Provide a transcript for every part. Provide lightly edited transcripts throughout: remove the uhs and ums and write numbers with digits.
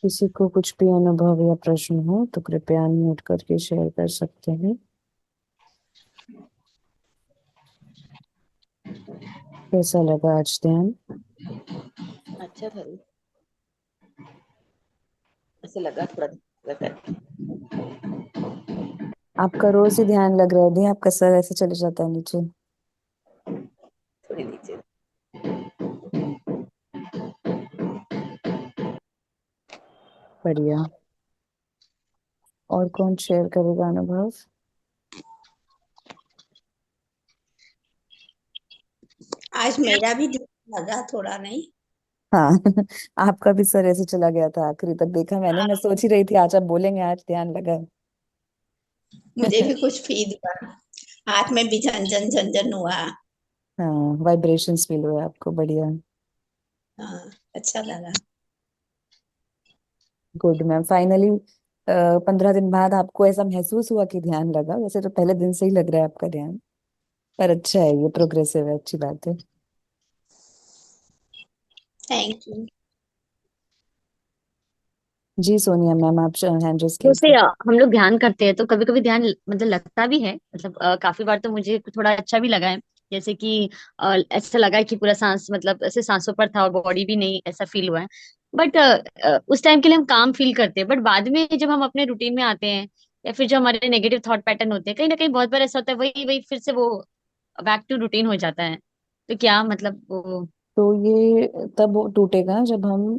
किसी को कुछ भी अनुभव या प्रश्न हो तो कृपया अनम्यूट करके शेयर कर सकते हैं। कैसा लगा आज ध्यान? अच्छा था। ऐसे लगा थोड़ा लगा। आपका रोज ही ध्यान लग रहा है दी, आपका सर ऐसे चले जाता है नीचे। थोड़ी नीचे। बढ़िया। और कौन शेयर करेगा अनुभव? आज मेरा भी ध्यान लगा थोड़ा नहीं। हाँ। आपका भी सर ऐसे चला गया था, आखिरी तक देखा मैंने, मैं सोच ही रही थी आज आप बोलेंगे आज ध्यान लगा। मुझे भी कुछ फील हुआ। हाथ में भी झंझन झंझन हुआ। हाँ, वाइब्रेशंस फील हुए आपको, बढ़िया। हाँ, अच्छा लगा। गुड मैम, फाइनली 15 दिन बाद आपको ऐसा महसूस हुआ कि ध्यान लगा। वैसे तो पहले दिन से ही लग रहा है आपका ध्यान, पर अच्छा है, ये प्रोग्रेसिव है, अच्छी बात है। Thank you. जी सोनिया मैम, आप हैंड रेस किए जैसे थे। हम लोग ध्यान करते हैं तो कभी कभी ध्यान मतलब लगता भी है, मतलब काफी बार तो मुझे थोड़ा अच्छा भी लगा है। जैसे कि ऐसा लगा है कि पूरा सांस मतलब ऐसे सांसों पर था और बॉडी भी नहीं, ऐसा फील हुआ है। बट उस टाइम के लिए हम काम फील करते हैं, बट बाद में जब हम अपने रूटीन में आते हैं या फिर जो हमारे नेगेटिव थॉट पैटर्न होते हैं, कहीं ना कहीं बहुत बार ऐसा होता है, वही वही फिर से वो बैक टू रूटीन हो जाता है। तो क्या मतलब वो। तो ये तब टूटेगा जब हम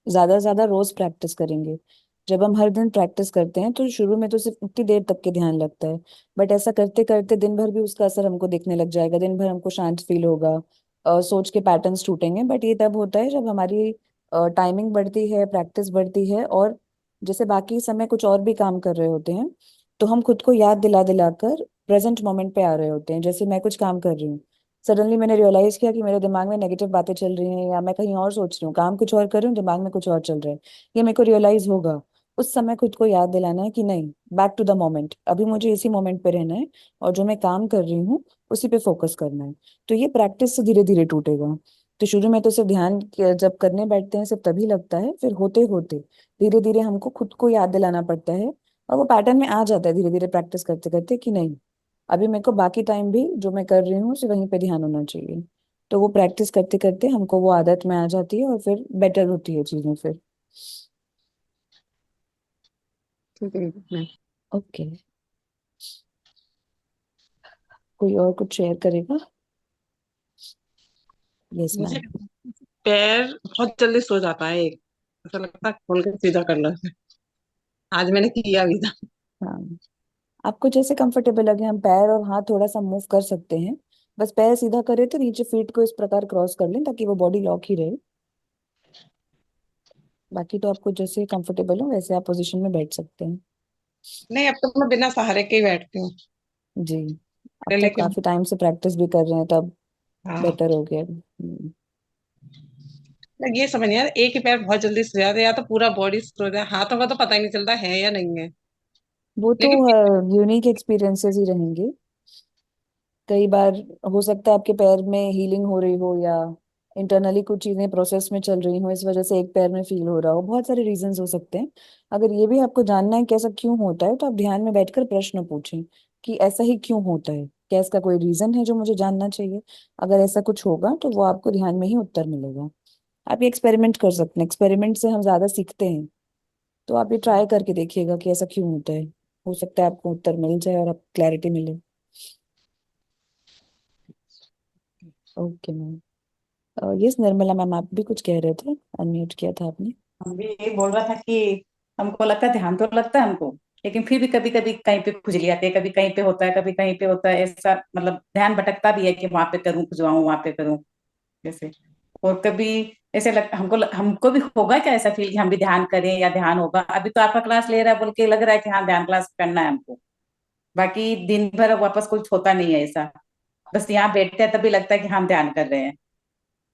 ज्यादा से ज्यादा रोज प्रैक्टिस करेंगे। जब हम हर दिन प्रैक्टिस करते हैं तो शुरू में तो सिर्फ उतनी देर तक के ध्यान लगता है, बट ऐसा करते करते दिन भर भी उसका असर हमको दिखने लग जाएगा। दिन भर हमको शांत फील होगा, सोच के पैटर्न्स टूटेंगे। बट ये तब होता है जब हमारी टाइमिंग बढ़ती है, प्रैक्टिस बढ़ती है, और जैसे बाकी समय कुछ और भी काम कर रहे होते हैं तो हम खुद को याद दिला दिलाकर प्रेजेंट मोमेंट पे आ रहे होते हैं। जैसे मैं कुछ काम कर रही हूँ, सडनली मैंने रियलाइज किया कि मेरे दिमाग में नेगेटिव बातें चल रही हैं, या मैं कहीं और सोच रही हूँ, काम कुछ और कर रही हूँ, दिमाग में कुछ और चल रहा है, ये मेरे को रियलाइज होगा। उस समय खुद को याद दिलाना है कि नहीं, बैक टू द मोमेंट, अभी मुझे इसी मोमेंट पे रहना है, और जो मैं काम कर रही हूँ उसी पे फोकस करना है। तो ये प्रैक्टिस से धीरे धीरे टूटेगा। तो शुरू में तो सिर्फ ध्यान जब करने बैठते हैं सिर्फ तभी लगता है, फिर होते होते धीरे धीरे हमको खुद को याद दिलाना पड़ता है, और वो पैटर्न में आ जाता है धीरे धीरे प्रैक्टिस करते करते कि नहीं, अभी मेरे को बाकी टाइम भी जो मैं कर रही हूँ सिर्फ वहीं पे ध्यान होना चाहिए। तो वो प्रैक्टिस करते करते हमको वो आदत में आ जाती है, और फिर बेटर होती है चीजें फिर। ठीक है मैम। ओके, कोई और कुछ शेयर करेगा? यस मुझे मैम। पैर बहुत जल्दी सो जाता है। एक ऐसा लगता है खोल के सीधा कर लो। आज मैंने किया भी था। हाँ, आपको जैसे कंफर्टेबल लगे हम पैर और हाथ थोड़ा सा मूव कर सकते हैं। बस पैर सीधा करें तो नीचे फीट को इस प्रकार क्रॉस कर लें ताकि वो बॉडी लॉक ही रहे। बाकी तो आपको जैसे कंफर्टेबल हो वैसे आप पोजीशन में बैठ सकते हैं। नहीं, अब तो मैं बिना सहारे के ही बैठती हूँ। जी, अब तो लेकिन काफी टाइम से प्रैक्टिस भी कर रहे हैं तब हाँ, बेटर हो गया। ये समझ नहीं यार, एक ही पैर बहुत जल्दी सो जाता है या तो पूरा बॉडी सो जाए। हाथों का तो पता ही नहीं चलता है या नहीं है। वो तो लेकिन यूनिक एक्सपीरियंसेस ही रहेंगे। कई बार हो सकता है आपके पैर में हीलिंग हो रही हो, या इंटरनली कुछ चीजें प्रोसेस में चल रही हो, इस वजह से एक पैर में फील हो रहा हो। बहुत सारे रीजंस हो सकते हैं। अगर ये भी आपको जानना है कि ऐसा क्यों होता है तो आप ध्यान में बैठकर प्रश्न पूछें कि ऐसा ही क्यों होता है, क्या इसका कोई रीजन है जो मुझे जानना चाहिए। अगर ऐसा कुछ होगा तो वो आपको ध्यान में ही उत्तर मिलेगा। आप ये एक्सपेरिमेंट कर सकते हैं, एक्सपेरिमेंट से हम ज्यादा सीखते हैं। तो आप ये ट्राई करके देखिएगा कि ऐसा क्यों होता है। हो सकता है आपको उत्तर मिल जाए और आप क्लैरिटी मिले। Okay ma'am. Yes Nirmala ma'am, आप भी कुछ कह रहे थे, अनम्यूट किया था आपने। हम भी यही बोल रहा था कि हमको लगता है ध्यान तो लगता है हमको, लेकिन फिर भी कभी कभी कहीं पे खुजली आती है, कभी कहीं पे होता है, कभी कहीं पे होता है। ऐसा मतलब ध्यान भटकता भी है कि वहां पे करूँ खुजवाऊं, वहां पे करूँ जैसे। और कभी ऐसे लगता हमको भी होगा क्या ऐसा फील कि हम भी ध्यान करें या ध्यान होगा। अभी तो आपका क्लास ले रहा है बोल के लग रहा है कि हाँ ध्यान क्लास करना है हमको। बाकी दिन भर वापस कुछ होता नहीं है ऐसा। बस यहाँ बैठते हैं तभी लगता है कि हम ध्यान कर रहे हैं।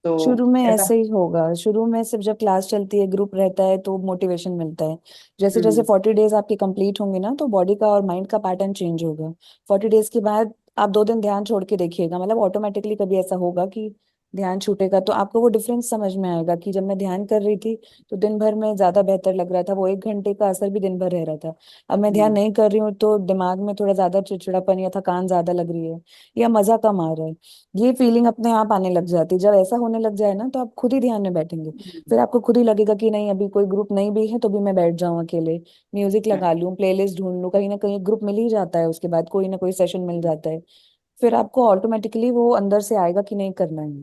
तो शुरू में ऐसा। ऐसे ही होगा, शुरू में सिर्फ जब क्लास चलती है, ग्रुप रहता है तो मोटिवेशन मिलता है। जैसे जैसे हम्म 40 डेज आपके कंप्लीट होंगे ना तो बॉडी का और माइंड का पैटर्न चेंज होगा। 40 डेज के बाद आप 2 दिन ध्यान छोड़ के देखिएगा, मतलब ऑटोमेटिकली कभी ऐसा होगा कि ध्यान छूटेगा तो आपको वो डिफरेंस समझ में आएगा कि जब मैं ध्यान कर रही थी तो दिन भर में ज्यादा बेहतर लग रहा था, वो 1 घंटे का असर भी दिन भर रह रहा था। अब मैं ध्यान नहीं कर रही हूँ तो दिमाग में थोड़ा ज्यादा चिड़चिड़ापन या थकान ज्यादा लग रही है या मजा कम आ रहा है, ये फीलिंग अपने आप आने लग जाती है। जब ऐसा होने लग जाए ना तो आप खुद ही ध्यान में बैठेंगे। फिर आपको खुद ही लगेगा कि नहीं, अभी कोई ग्रुप नहीं भी है तो भी मैं बैठ जाऊं अकेले, म्यूजिक लगा लूं, प्लेलिस्ट ढूंढ लूं, कहीं ना कहीं ग्रुप मिल ही जाता है, उसके बाद कोई ना कोई सेशन मिल जाता है। फिर आपको ऑटोमेटिकली वो अंदर से आएगा कि नहीं करना है।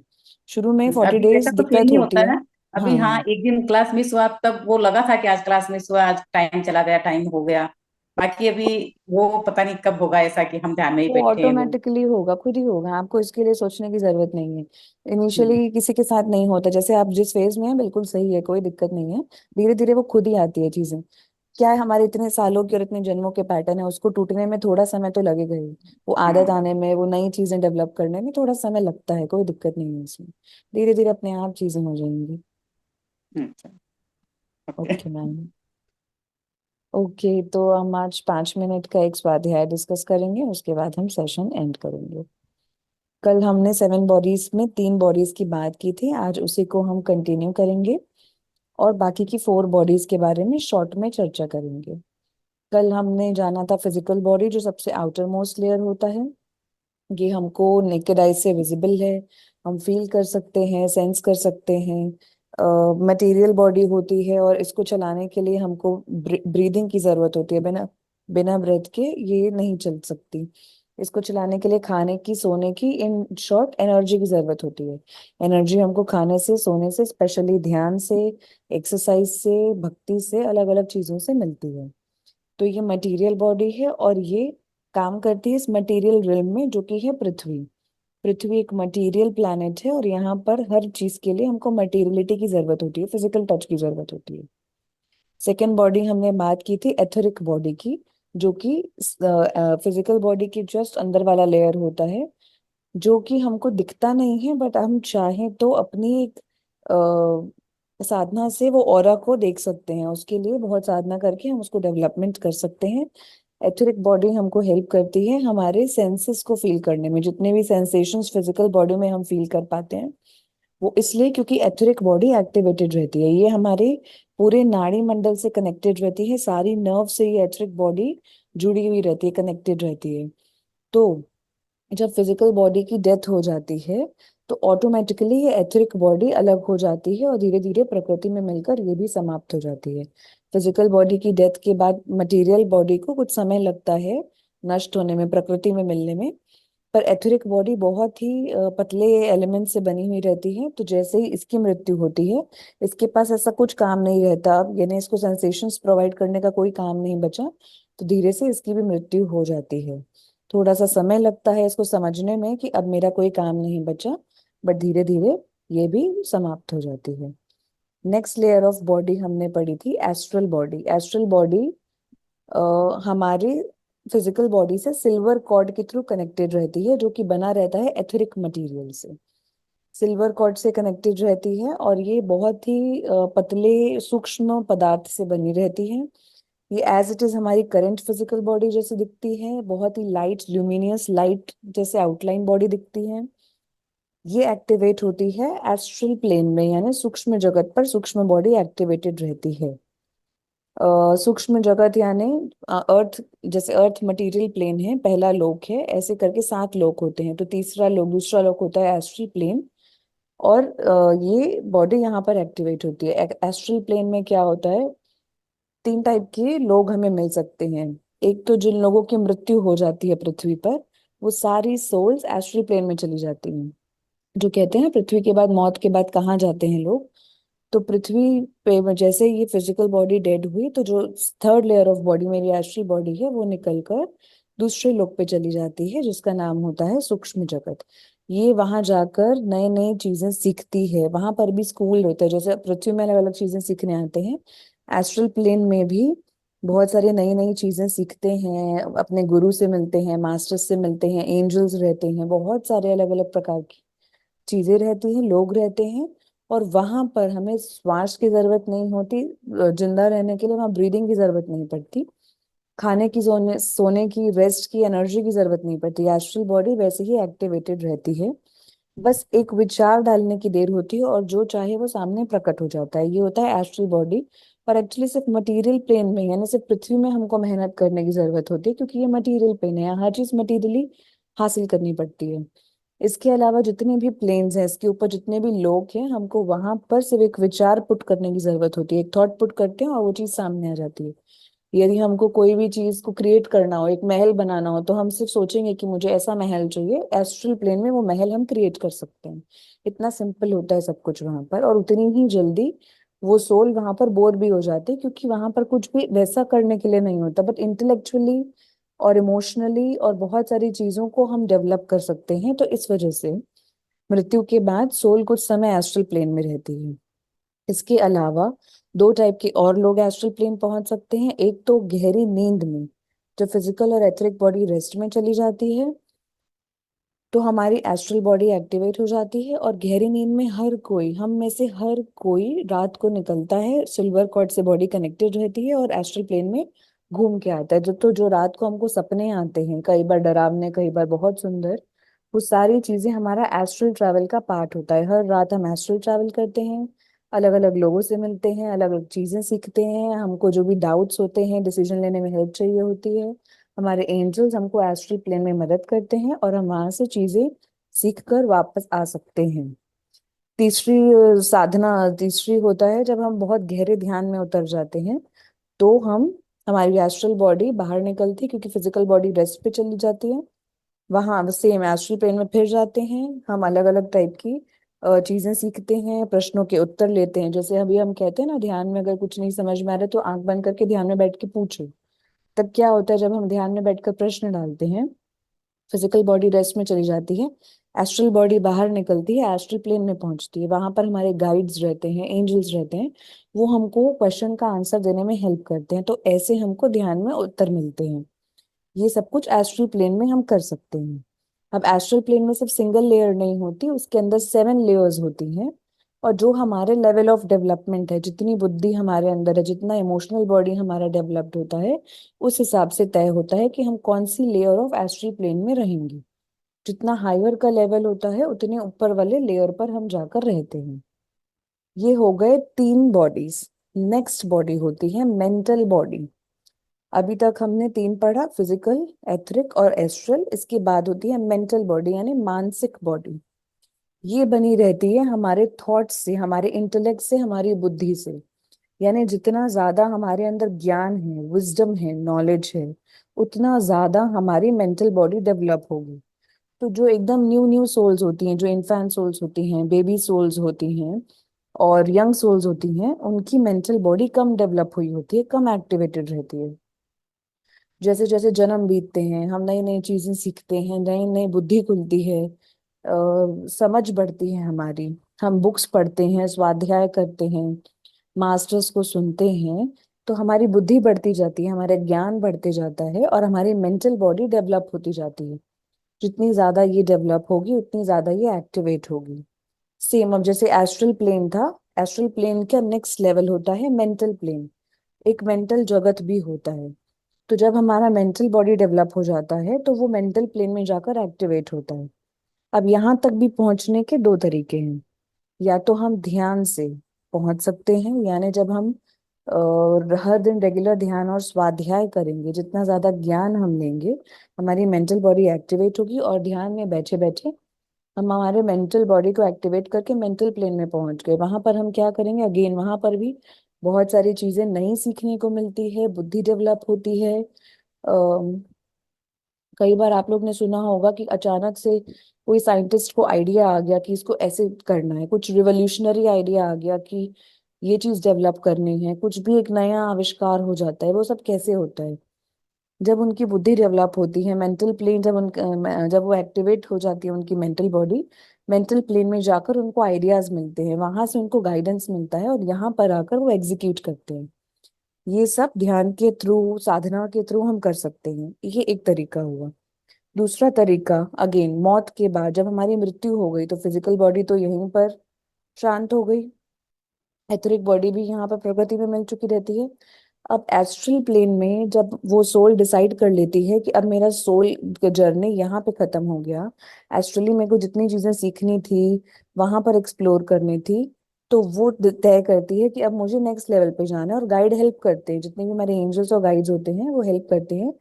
शुरू में 40 डेज अभी ऐसा तो फील दिक्कत नहीं होती होता है। है। अभी हाँ, हाँ, एक दिन क्लास मिस हुआ तब वो लगा था कि आज क्लास मिस हुआ, आज टाइम चला गया, टाइम हो गया। बाकी अभी वो पता नहीं कब होगा ऐसा कि हम ध्यान में ही वो बैठे हैं वो। ऑटोमेटिकली होगा, खुद ही होगा, आपको इसके लिए सोचने की जरूरत नहीं है। इनिशियली किसी के साथ नहीं होता, जैसे आप जिस फेज में हैं बिल्कुल सही है, कोई दिक्कत नहीं है। धीरे धीरे वो खुद ही आती है चीजें। क्या है, हमारे इतने सालों के और इतने जन्मों के पैटर्न है, उसको टूटने में थोड़ा समय तो लगेगा ही। वो आदत हाँ। आने में, वो नई चीजें डेवलप करने में थोड़ा समय लगता है, कोई दिक्कत नहीं है इसमें। धीरे धीरे अपने आप चीजें हो जाएंगी। अच्छा। ओके। Okay ma'am. ओके, तो हम आज 5 मिनट का एक स्वाध्याय डिस्कस करेंगे, उसके बाद हम सेशन एंड करेंगे। कल हमने 7 बॉडीज में 3 बॉडीज की बात की थी, आज उसी को हम कंटिन्यू करेंगे और बाकी की 4 बॉडीज के बारे में शॉर्ट में चर्चा करेंगे। कल हमने जाना था फिजिकल बॉडी, जो सबसे आउटर मोस्ट लेयर होता है। ये हमको नेकेड आई से विजिबल है, हम फील कर सकते हैं, सेंस कर सकते हैं। मटेरियल बॉडी होती है और इसको चलाने के लिए हमको ब्रीदिंग की जरूरत होती है, बिना बिना ब्रेथ के ये नहीं चल सकती। इसको चलाने के लिए खाने की, सोने की, इन शॉर्ट एनर्जी की जरूरत होती है। एनर्जी हमको खाने से, सोने से, स्पेशली ध्यान से, एक्सरसाइज से, भक्ति से, अलग अलग चीजों से मिलती है। तो ये मटेरियल बॉडी है और ये काम करती है इस मटेरियल रिल्म में, जो कि है पृथ्वी। पृथ्वी एक मटेरियल प्लैनेट है और यहाँ पर हर चीज के लिए हमको मटेरियलिटी की जरूरत होती है, फिजिकल टच की जरूरत होती है। सेकेंड बॉडी हमने बात की थी एथरिक बॉडी की, जो कि फिजिकल बॉडी की जस्ट अंदर वाला लेयर होता है, जो कि हमको दिखता नहीं है, बट हम चाहें तो अपनी एक साधना से वो ऑरा को देख सकते हैं। उसके लिए बहुत साधना करके हम उसको डेवलपमेंट कर सकते हैं। एथरिक बॉडी हमको हेल्प करती है हमारे सेंसेस को फील करने में, जितने भी सेंसेशंस फिजिकल बॉडी में हम फील कर पाते हैं वो इसलिए क्योंकि एथरिक बॉडी एक्टिवेटेड रहती है। ये हमारे पूरे नाड़ी मंडल से कनेक्टेड रहती है, सारी नर्व से ये एथरिक बॉडी जुड़ी हुई रहती है, कनेक्टेड रहती है। तो जब फिजिकल बॉडी की डेथ हो जाती है तो ऑटोमेटिकली ये एथरिक बॉडी अलग हो जाती है और धीरे धीरे प्रकृति में मिलकर ये भी समाप्त हो जाती है। फिजिकल बॉडी की डेथ के बाद मटेरियल बॉडी को कुछ समय लगता है नष्ट होने में, प्रकृति में मिलने में। पर एथरिक बॉडी बहुत ही पतले एलिमेंट से बनी हुई रहती है, तो जैसे ही इसकी मृत्यु होती है, इसके पास ऐसा कुछ काम नहीं रहता अब, यानी इसको सेंसेशंस प्रोवाइड करने का कोई काम नहीं बचा, तो धीरे से इसकी भी मृत्यु हो जाती है। थोड़ा सा समय लगता है इसको समझने में कि अब मेरा कोई काम नहीं बचा, बट धीरे धीरे ये भी समाप्त हो जाती है। नेक्स्ट लेयर ऑफ बॉडी हमने पढ़ी थी एस्ट्रल बॉडी। एस्ट्रल बॉडी हमारे फिजिकल बॉडी से सिल्वर कॉर्ड के थ्रू कनेक्टेड रहती है, जो कि बना रहता है एथरिक मटेरियल से। सिल्वर कॉर्ड से कनेक्टेड रहती है और ये बहुत ही पतले सूक्ष्म पदार्थ से बनी रहती है। ये एज इट इज हमारी करंट फिजिकल बॉडी जैसे दिखती है, बहुत ही लाइट ल्यूमिनियस लाइट जैसे आउटलाइन बॉडी दिखती है। ये एक्टिवेट होती है एस्ट्रल प्लेन में, यानी सूक्ष्म जगत पर सूक्ष्म बॉडी एक्टिवेटेड रहती है। सूक्ष्म जगत यानी अर्थ, जैसे अर्थ मटेरियल प्लेन है, पहला लोक है, ऐसे करके 7 लोक होते हैं, तो तीसरा लोक, दूसरा लोक होता है एस्ट्रल प्लेन। और ये बॉडी यहाँ पर एक्टिवेट होती है। एस्ट्रल प्लेन में क्या होता है, 3 टाइप के लोग हमें मिल सकते हैं। एक तो जिन लोगों की मृत्यु हो जाती है पृथ्वी पर, वो सारी सोल्स एस्ट्रल प्लेन में चली जाती हैं। जो कहते हैं पृथ्वी के बाद, मौत के बाद कहाँ जाते हैं लोग, तो पृथ्वी पे जैसे ये फिजिकल बॉडी डेड हुई तो जो थर्ड लेयर ऑफ बॉडी मेरी एस्ट्रल बॉडी है वो निकलकर दूसरे लोक पे चली जाती है, जिसका नाम होता है सूक्ष्म जगत। ये वहां जाकर नई नई चीजें सीखती है, वहां पर भी स्कूल होते हैं, जैसे पृथ्वी में अलग अलग चीजें सीखने आते हैं, एस्ट्रल प्लेन में भी बहुत सारी नई नई चीजें सीखते हैं, अपने गुरु से मिलते हैं, मास्टर्स से मिलते हैं, एंजल्स रहते हैं, बहुत सारे अलग अलग प्रकार की चीजें रहती हैं, लोग रहते हैं। और वहां पर हमें श्वास की जरूरत नहीं होती, जिंदा रहने के लिए वहां ब्रीदिंग की जरूरत नहीं पड़ती, खाने की, सोने की, रेस्ट की, एनर्जी की जरूरत नहीं पड़ती। एस्ट्रल बॉडी वैसे ही एक्टिवेटेड रहती है। बस एक विचार डालने की देर होती है और जो चाहे वो सामने प्रकट हो जाता है। ये होता है एस्ट्रल बॉडी। और एक्चुअली सिर्फ मटेरियल प्लेन में, यानी सिर्फ पृथ्वी में हमको मेहनत करने की जरूरत होती है, क्योंकि ये मटेरियल प्लेन है, यहाँ हर चीज मटेरियली हासिल करनी पड़ती है। इसके अलावा जितने भी प्लेन्स हैं, इसके ऊपर जितने भी लोग हैं, हमको वहां पर सिर्फ एक विचार पुट करने की जरूरत होती है, एक थॉट पुट करते हैं और वो चीज सामने आ जाती है। यदि हमको कोई भी चीज को क्रिएट करना हो, एक महल बनाना हो, तो हम सिर्फ सोचेंगे कि मुझे ऐसा महल चाहिए, एस्ट्रल प्लेन में वो महल हम क्रिएट कर सकते हैं। इतना सिंपल होता है सब कुछ वहां पर, और उतनी ही जल्दी वो सोल वहां पर बोर भी हो जाती है, क्योंकि वहां पर कुछ भी वैसा करने के लिए नहीं होता, बट इंटेलेक्चुअली और इमोशनली और बहुत सारी चीजों को हम डेवलप कर सकते हैं। तो इस वजह से मृत्यु के बाद सोल कुछ समय एस्ट्रल प्लेन में रहती है। इसके अलावा दो टाइप के और लोग एस्ट्रल प्लेन पहुंच सकते हैं। एक तो गहरी नींद में, जब फिजिकल और एथरिक बॉडी रेस्ट में चली जाती है तो हमारी एस्ट्रल बॉडी एक्टिवेट हो जाती है। और गहरी नींद में हर कोई, हम में से हर कोई रात को निकलता है, सिल्वर कॉर्ड से बॉडी कनेक्टेड रहती है और एस्ट्रल प्लेन में घूम के आता है। जो रात को हमको सपने आते हैं, कई बार डरावने, कई बार बहुत सुंदर, वो सारी चीजें हमारा एस्ट्रल ट्रैवल का पार्ट होता है। हर रात हम एस्ट्रल ट्रैवल करते हैं, अलग अलग लोगों से मिलते हैं, अलग अलग चीजें सीखते हैं। हमको जो भी डाउट्स होते हैं, डिसीजन लेने में हेल्प चाहिए होती है, हमारे एंजल्स हमको एस्ट्रल प्लेन में मदद करते हैं और हम वहां से चीजें सीख कर वापस आ सकते हैं। तीसरी साधना, तीसरी होता है जब हम बहुत गहरे ध्यान में उतर जाते हैं, तो हम, हमारी एस्ट्रल बॉडी बाहर निकलती है, क्योंकि फिजिकल बॉडी रेस्ट पे चली जाती है। वहां सेम एस्ट्रल प्लेन में फिर जाते हैं, हम अलग अलग टाइप की चीजें सीखते हैं, प्रश्नों के उत्तर लेते हैं। जैसे अभी हम कहते हैं ना, ध्यान में अगर कुछ नहीं समझ में आ रहा तो आंख बंद करके ध्यान में बैठ के पूछो। तब क्या होता है, जब हम ध्यान में बैठकर प्रश्न डालते हैं, फिजिकल बॉडी रेस्ट में चली जाती है, एस्ट्रल बॉडी बाहर निकलती है, एस्ट्रल प्लेन में पहुंचती है। वहां पर हमारे गाइड्स रहते हैं, एंजल्स रहते हैं, वो हमको क्वेश्चन का आंसर देने में हेल्प करते हैं। तो ऐसे हमको ध्यान में उत्तर मिलते हैं। ये सब कुछ एस्ट्रल प्लेन में हम कर सकते हैं। अब एस्ट्रल प्लेन में सिर्फ सिंगल लेयर नहीं होती, उसके अंदर 7 लेयर्स होती हैं। और जो हमारे लेवल ऑफ डेवलपमेंट है, जितनी बुद्धि हमारे अंदर है, जितना इमोशनल बॉडी हमारा डेवलप्ड होता है, उस हिसाब से तय होता है कि हम कौन सी लेयर ऑफ एस्ट्रल प्लेन में रहेंगे। जितना हायर का लेवल होता है, उतने ऊपर वाले लेयर पर हम जाकर रहते हैं। ये हो गए 3 बॉडीज। नेक्स्ट बॉडी होती है मेंटल बॉडी। अभी तक हमने 3 पढ़ा, फिजिकल, एथरिक और एस्ट्रल। इसके बाद होती है मेंटल बॉडी, यानी मानसिक बॉडी। ये बनी रहती है हमारे थॉट्स से, हमारे इंटेलेक्ट से, हमारी बुद्धि से। यानी जितना ज्यादा हमारे अंदर ज्ञान है, विजडम है, नॉलेज है, उतना ज्यादा हमारी मेंटल बॉडी डेवलप होगी। तो जो एकदम न्यू न्यू सोल्स होती हैं, जो इन्फेंट सोल्स होती हैं, बेबी सोल्स होती हैं और यंग सोल्स होती हैं, उनकी मेंटल बॉडी कम डेवलप हुई होती है, कम एक्टिवेटेड रहती है। जैसे जैसे जन्म बीतते हैं, हम नई नई चीजें सीखते हैं, नई नई बुद्धि खुलती है, समझ बढ़ती है हमारी। हम बुक्स पढ़ते हैं, स्वाध्याय करते हैं, मास्टर्स को सुनते हैं, तो हमारी बुद्धि बढ़ती जाती है, हमारा ज्ञान बढ़ते जाता है और हमारी मेंटल बॉडी डेवलप होती जाती है। जितनी ज्यादा ये डेवलप होगी, उतनी ज्यादा ये एक्टिवेट होगी। सेम अब जैसे एस्ट्रल प्लेन था, एस्ट्रल प्लेन का नेक्स्ट लेवल होता है मेंटल प्लेन। एक मेंटल जगत भी होता है। तो जब हमारा मेंटल बॉडी डेवलप हो जाता है, तो वो मेंटल प्लेन में जाकर एक्टिवेट होता है। अब यहाँ तक भी पहुंचने के 2 तरीके हैं। या तो हम ध्यान से पहुंच सकते हैं, यानी जब हम हर दिन रेगुलर ध्यान और स्वाध्याय करेंगे, जितना ज्यादा ज्ञान हम लेंगे, हमारी मेंटल बॉडी एक्टिवेट होगी और ध्यान में बैठे बैठे हम हमारे मेंटल बॉडी को एक्टिवेट करके मेंटल प्लेन में पहुंच गए। वहां पर हम क्या करेंगे, अगेन वहां पर भी बहुत सारी चीजें नई सीखने को मिलती है, बुद्धि डेवलप होती है। कई बार आप लोग ने सुना होगा कि अचानक से कोई साइंटिस्ट को आइडिया आ गया कि इसको ऐसे करना है, कुछ रिवोल्यूशनरी आइडिया आ गया कि ये चीज डेवलप करनी है, कुछ भी एक नया आविष्कार हो जाता है। वो सब कैसे होता है, जब उनकी बुद्धि डेवलप होती है, मेंटल प्लेन जब वो एक्टिवेट हो जाती है उनकी मेंटल बॉडी, मेंटल प्लेन में जाकर उनको आइडियाज मिलते हैं, वहां से उनको गाइडेंस मिलता है और यहाँ पर आकर वो एग्जीक्यूट करते हैं। ये सब ध्यान के थ्रू, साधना के थ्रू हम कर सकते हैं। ये एक तरीका हुआ। दूसरा तरीका, अगेन मौत के बाद जब हमारी मृत्यु हो गई, तो फिजिकल बॉडी तो यहीं पर शांत हो गई, एथरिक बॉडी भी यहाँ पर प्रकृति में मिल चुकी रहती है। अब एस्ट्रल प्लेन में जब वो सोल डिसाइड कर लेती है कि अब मेरा सोल जर्नी यहाँ पे खत्म हो गया, एस्ट्रली मेरे को जितनी चीजें सीखनी थी, वहां पर एक्सप्लोर करनी थी, तो वो तय करती है कि अब मुझे नेक्स्ट लेवल पे जाना है। और गाइड हेल्प करते हैं, जितने भी हमारे एंजल्स और गाइड्स होते हैं वो हेल्प करते हैं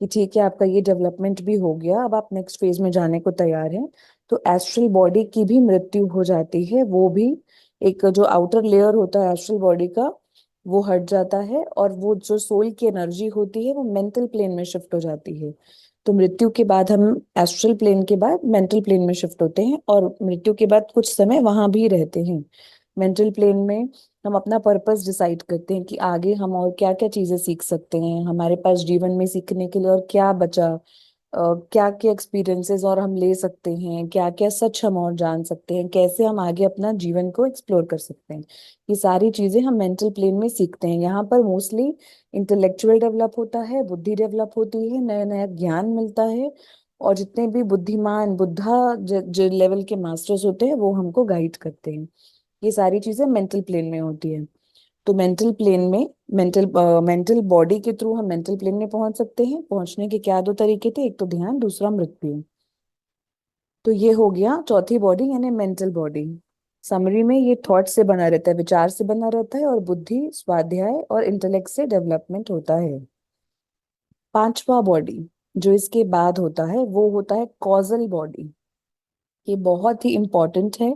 कि ठीक है, आपका ये डेवलपमेंट भी हो गया, अब आप नेक्स्ट फेज में जाने को तैयार हैं। तो एस्ट्रल बॉडी की भी मृत्यु हो जाती है, वो भी एक जो आउटर लेयर होता है एस्ट्रल बॉडी का वो हट जाता है, और वो जो सोल की एनर्जी होती है वो मेंटल प्लेन में शिफ्ट हो जाती है। तो मृत्यु के बाद हम एस्ट्रल प्लेन के बाद मेंटल प्लेन में शिफ्ट होते हैं, और मृत्यु के बाद कुछ समय वहां भी रहते हैं। मेंटल प्लेन में हम अपना पर्पस डिसाइड करते हैं कि आगे हम और क्या क्या चीजें सीख सकते हैं, हमारे पास जीवन में सीखने के लिए और क्या बचा, क्या क्या एक्सपीरियंसेस और हम ले सकते हैं, क्या क्या सच हम और जान सकते हैं, कैसे हम आगे अपना जीवन को एक्सप्लोर कर सकते हैं। ये सारी चीजें हम मेंटल प्लेन में सीखते हैं। यहाँ पर मोस्टली इंटेलेक्चुअल डेवलप होता है, बुद्धि डेवलप होती है, नया नया ज्ञान मिलता है, और जितने भी बुद्धिमान बुद्धा जो लेवल के मास्टर्स होते हैं वो हमको गाइड करते हैं। ये सारी चीजें मेंटल प्लेन में होती है। तो मेंटल प्लेन में मेंटल बॉडी के थ्रू हम मेंटल प्लेन में पहुंच सकते हैं। पहुंचने के क्या दो तरीके थे, एक तो ध्यान, दूसरा मृत्यु। तो ये हो गया चौथी बॉडी यानी मेंटल बॉडी। समरी में ये थॉट से बना रहता है, विचार से बना रहता है, और बुद्धि, स्वाध्याय और इंटेलेक्ट से डेवलपमेंट होता है। पांचवा बॉडी जो इसके बाद होता है वो होता है कॉजल बॉडी। ये बहुत ही इंपॉर्टेंट है।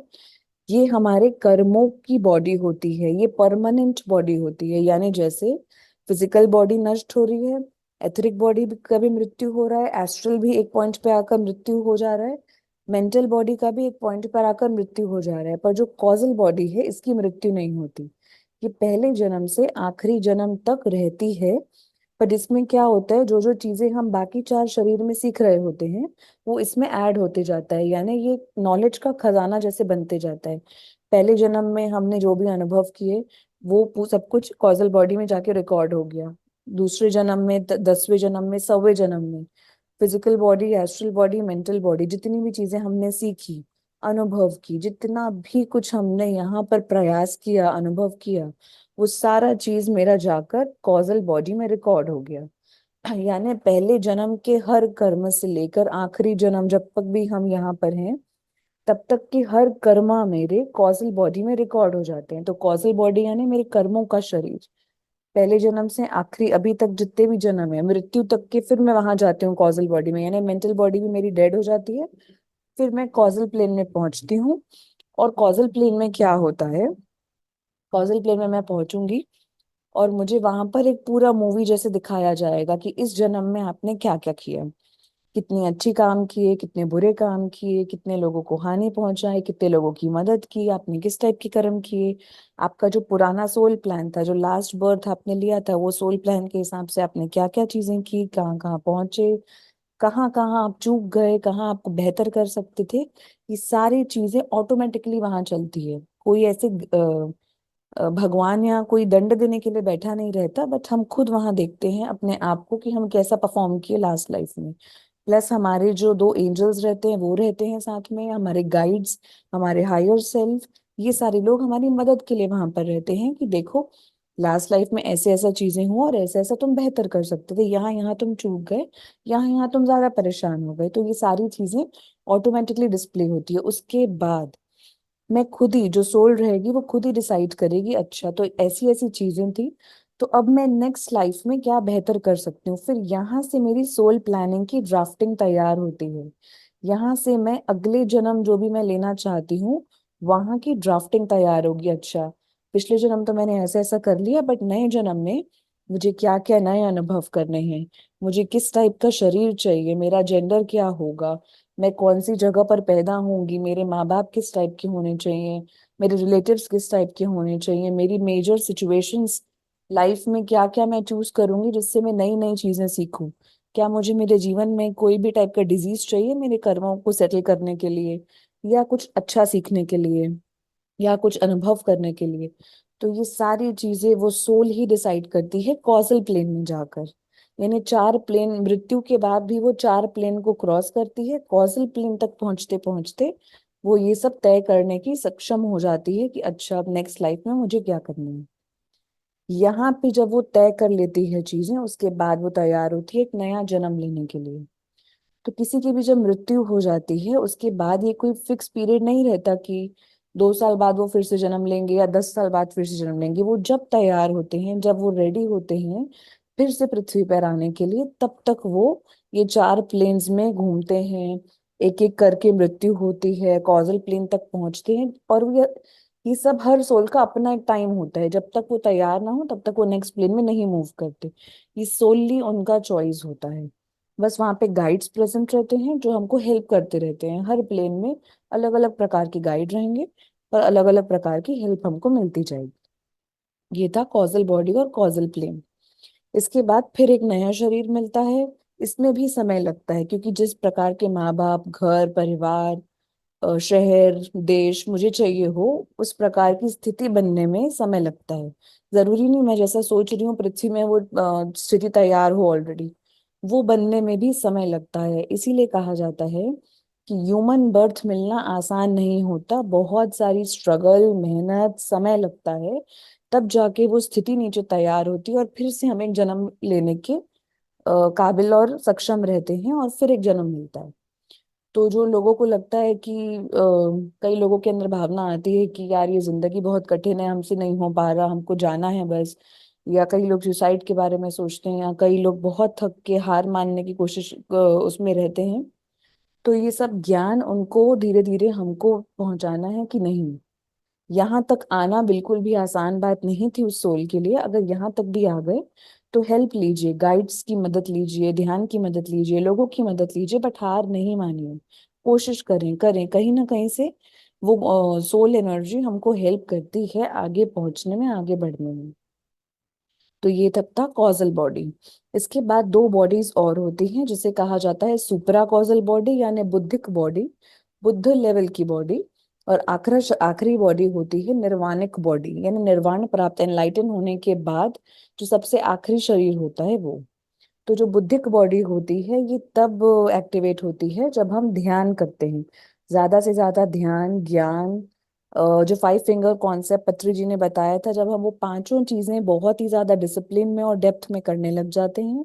ये हमारे कर्मों की बॉडी होती है, ये परमानेंट बॉडी होती है। यानी जैसे फिजिकल बॉडी नष्ट हो रही है, एथरिक बॉडी का भी मृत्यु हो रहा है, एस्ट्रल भी एक पॉइंट पे आकर मृत्यु हो जा रहा है, मेंटल बॉडी का भी एक पॉइंट पर आकर मृत्यु हो जा रहा है, पर जो कॉजल बॉडी है इसकी मृत्यु नहीं होती। ये पहले जन्म से आखिरी जन्म तक रहती है। पर इसमें क्या होता है, जो जो चीजें हम बाकी चार शरीर में सीख रहे होते हैं वो इसमें ऐड होते जाता है, यानी ये नॉलेज का खजाना जैसे बनते जाता है। पहले जन्म में हमने जो भी अनुभव किए वो सब कुछ कॉजल बॉडी में जाके रिकॉर्ड हो गया। दूसरे जन्म में, 10वें जन्म में, 100वें जन्म में physical body, astral body, mental body, जितनी भी चीजें हमने सीखी, अनुभव की, जितना भी कुछ हमने यहाँ पर प्रयास किया, अनुभव किया, वो सारा चीज मेरा जाकर कॉजल बॉडी में रिकॉर्ड हो गया। यानी पहले जन्म के हर कर्म से लेकर आखिरी जन्म जब तक भी हम यहाँ पर हैं तब तक के हर कर्मा मेरे कॉजल बॉडी में रिकॉर्ड हो जाते हैं। तो कॉजल बॉडी यानी मेरे कर्मों का शरीर, पहले जन्म से आखिरी अभी तक जितने भी जन्म है, मृत्यु तक के, फिर मैं वहां जाती हूँ कॉजल बॉडी में, यानी मेंटल बॉडी भी मेरी डेड हो जाती है, फिर मैं कॉजल प्लेन में पहुंचती हूँ। और कॉजल प्लेन में क्या होता है, कॉजल प्लेन में मैं पहुंचूंगी और मुझे वहां पर एक पूरा मूवी जैसे दिखाया जाएगा कि इस जन्म में आपने क्या क्या किया, कितने अच्छे काम किए, कितने बुरे काम किए, कितने लोगों को हानि पहुंचाई, कितने लोगों की मदद की, आपने किस टाइप के कर्म किए, आपका जो पुराना सोल प्लान था, जो लास्ट बर्थ आपने लिया था, वो सोल प्लान के हिसाब से आपने क्या क्या चीजें की, कहाँ कहाँ पहुंचे, कहाँ कहाँ आप चूक गए, कहाँ आपको बेहतर कर सकते थे। ये सारी चीजें ऑटोमेटिकली वहां चलती है। कोई ऐसे भगवान या कोई दंड देने के लिए बैठा नहीं रहता, बट हम खुद वहां देखते हैं अपने आप को कि हम कैसा परफॉर्म किए लास्ट लाइफ में। प्लस हमारे जो दो एंजल्स रहते हैं वो रहते हैं साथ में, हमारे गाइड्स, हमारे हायर सेल्फ, ये सारे लोग हमारी मदद के लिए वहां पर रहते हैं कि देखो लास्ट लाइफ में ऐसे ऐसा चीजें हुआ और ऐसा ऐसा तुम बेहतर कर सकते थे, यहाँ यहाँ तुम चूक गए, यहाँ यहाँ तुम ज्यादा परेशान हो गए। तो ये सारी चीजें ऑटोमेटिकली डिस्प्ले होती है। उसके बाद मैं खुद ही, जो सोल रहेगी वो खुद ही डिसाइड करेगी, अच्छा तो ऐसी ऐसी चीजें थी, तो अब मैं नेक्स्ट लाइफ में क्या बेहतर कर सकती हूँ। फिर यहाँ से मेरी सोल प्लानिंग की ड्राफ्टिंग तैयार होती है। यहाँ से मैं अगले जन्म जो भी मैं लेना चाहती हूँ वहां की ड्राफ्टिंग तैयार होगी। अच्छा, पिछले जन्म तो मैंने ऐसा ऐसा कर लिया, बट नए जन्म में मुझे क्या क्या नए अनुभव करने हैं, मुझे किस टाइप का शरीर चाहिए, मेरा जेंडर क्या होगा, मैं कौन सी जगह पर पैदा होंगी, मेरे माँ बाप किस टाइप के होने चाहिए, मेरे रिलेटिव्स किस टाइप के होने चाहिए, मेरी मेजर सिचुएशंस लाइफ में क्या क्या मैं चूज करूंगी जिससे मैं नई नई चीजें सीखूं। क्या मुझे मेरे जीवन में कोई भी टाइप का डिजीज चाहिए मेरे कर्मों को सेटल करने के लिए, या कुछ अच्छा सीखने के लिए, या कुछ अनुभव करने के लिए। तो ये सारी चीजें वो सोल ही डिसाइड करती है कॉजल प्लेन में जाकर। यानी चार प्लेन, मृत्यु के बाद भी वो चार प्लेन को क्रॉस करती है, कॉजल प्लेन तक पहुंचते पहुंचते वो ये सब तय करने की सक्षम हो जाती है कि अच्छा अब नेक्स्ट लाइफ में मुझे क्या करना है। यहाँ पे जब वो तय कर लेती है चीजें, उसके बाद वो तैयार होती है एक नया जन्म लेने के लिए। तो किसी की भी जब मृत्यु हो जाती है उसके बाद ये कोई फिक्स पीरियड नहीं रहता कि 2 साल बाद वो फिर से जन्म लेंगे या 10 साल बाद फिर से जन्म लेंगे। वो जब तैयार होते हैं, जब वो रेडी होते हैं फिर से पृथ्वी पर आने के लिए, तब तक वो ये 4 प्लेन्स में घूमते हैं। एक एक करके मृत्यु होती है, कॉजल प्लेन तक पहुंचते हैं। और ये सब हर सोल का अपना एक टाइम होता है, जब तक वो तैयार ना हो तब तक वो नेक्स्ट प्लेन में नहीं मूव करते। ये सोलली उनका चॉइस होता है। बस वहां पे गाइड्स प्रेजेंट रहते हैं जो हमको हेल्प करते रहते हैं। हर प्लेन में अलग अलग प्रकार के गाइड रहेंगे और अलग अलग प्रकार की हेल्प हमको मिलती जाएगी। ये था कॉजल बॉडी और कॉजल प्लेन। इसके बाद फिर एक नया शरीर मिलता है। इसमें भी समय लगता है, क्योंकि जिस प्रकार के माँ बाप, घर परिवार, शहर, देश मुझे चाहिए हो, उस प्रकार की स्थिति बनने में समय लगता है। जरूरी नहीं मैं जैसा सोच रही हूँ पृथ्वी में वो स्थिति तैयार हो ऑलरेडी। वो बनने में भी समय लगता है। इसीलिए कहा जाता है कि ह्यूमन बर्थ मिलना आसान नहीं होता, बहुत सारी स्ट्रगल, मेहनत, समय लगता है। तब जाके वो स्थिति नीचे तैयार होती है और फिर से हम एक जन्म लेने के काबिल और सक्षम रहते हैं और फिर एक जन्म मिलता है। तो जो लोगों को लगता है कि कई लोगों के अंदर भावना आती है कि यार ये जिंदगी बहुत कठिन है, हमसे नहीं हो पा रहा, हमको जाना है बस। या कई लोग सुसाइड के बारे में सोचते हैं, या कई लोग बहुत थक के हार मानने की कोशिश उसमें रहते हैं। तो ये सब ज्ञान उनको धीरे धीरे हमको पहुंचाना है कि नहीं, यहाँ तक आना बिल्कुल भी आसान बात नहीं थी उस सोल के लिए। अगर यहाँ तक भी आ गए तो हेल्प लीजिए, गाइड्स की मदद लीजिए, ध्यान की मदद लीजिए, लोगों की मदद लीजिए, बट हार नहीं मानिए। कोशिश करें करें, कहीं ना कहीं से वो सोल एनर्जी हमको हेल्प करती है आगे पहुंचने में, आगे बढ़ने में। तो ये तब था कॉजल बॉडी। इसके बाद 2 बॉडीज और होती हैं जिसे कहा जाता है सुपरा कॉजल बॉडी यानी बुद्धिक बॉडी, बुद्ध लेवल की बॉडी। और आखिरी बॉडी होती है निर्वाणिक बॉडी, यानी निर्वाण प्राप्त, एनलाइटन होने के बाद जो सबसे आखिरी शरीर होता है वो। तो जो बुद्धिक बॉडी होती है ये तब एक्टिवेट होती है जब हम ध्यान करते हैं। ज्यादा से ज्यादा ध्यान, ज्ञान, जो 5 फिंगर कॉन्सेप्ट पत्री जी ने बताया था, जब हम वो पांचों चीजें बहुत ही ज्यादा डिसिप्लिन में और डेप्थ में करने लग जाते हैं,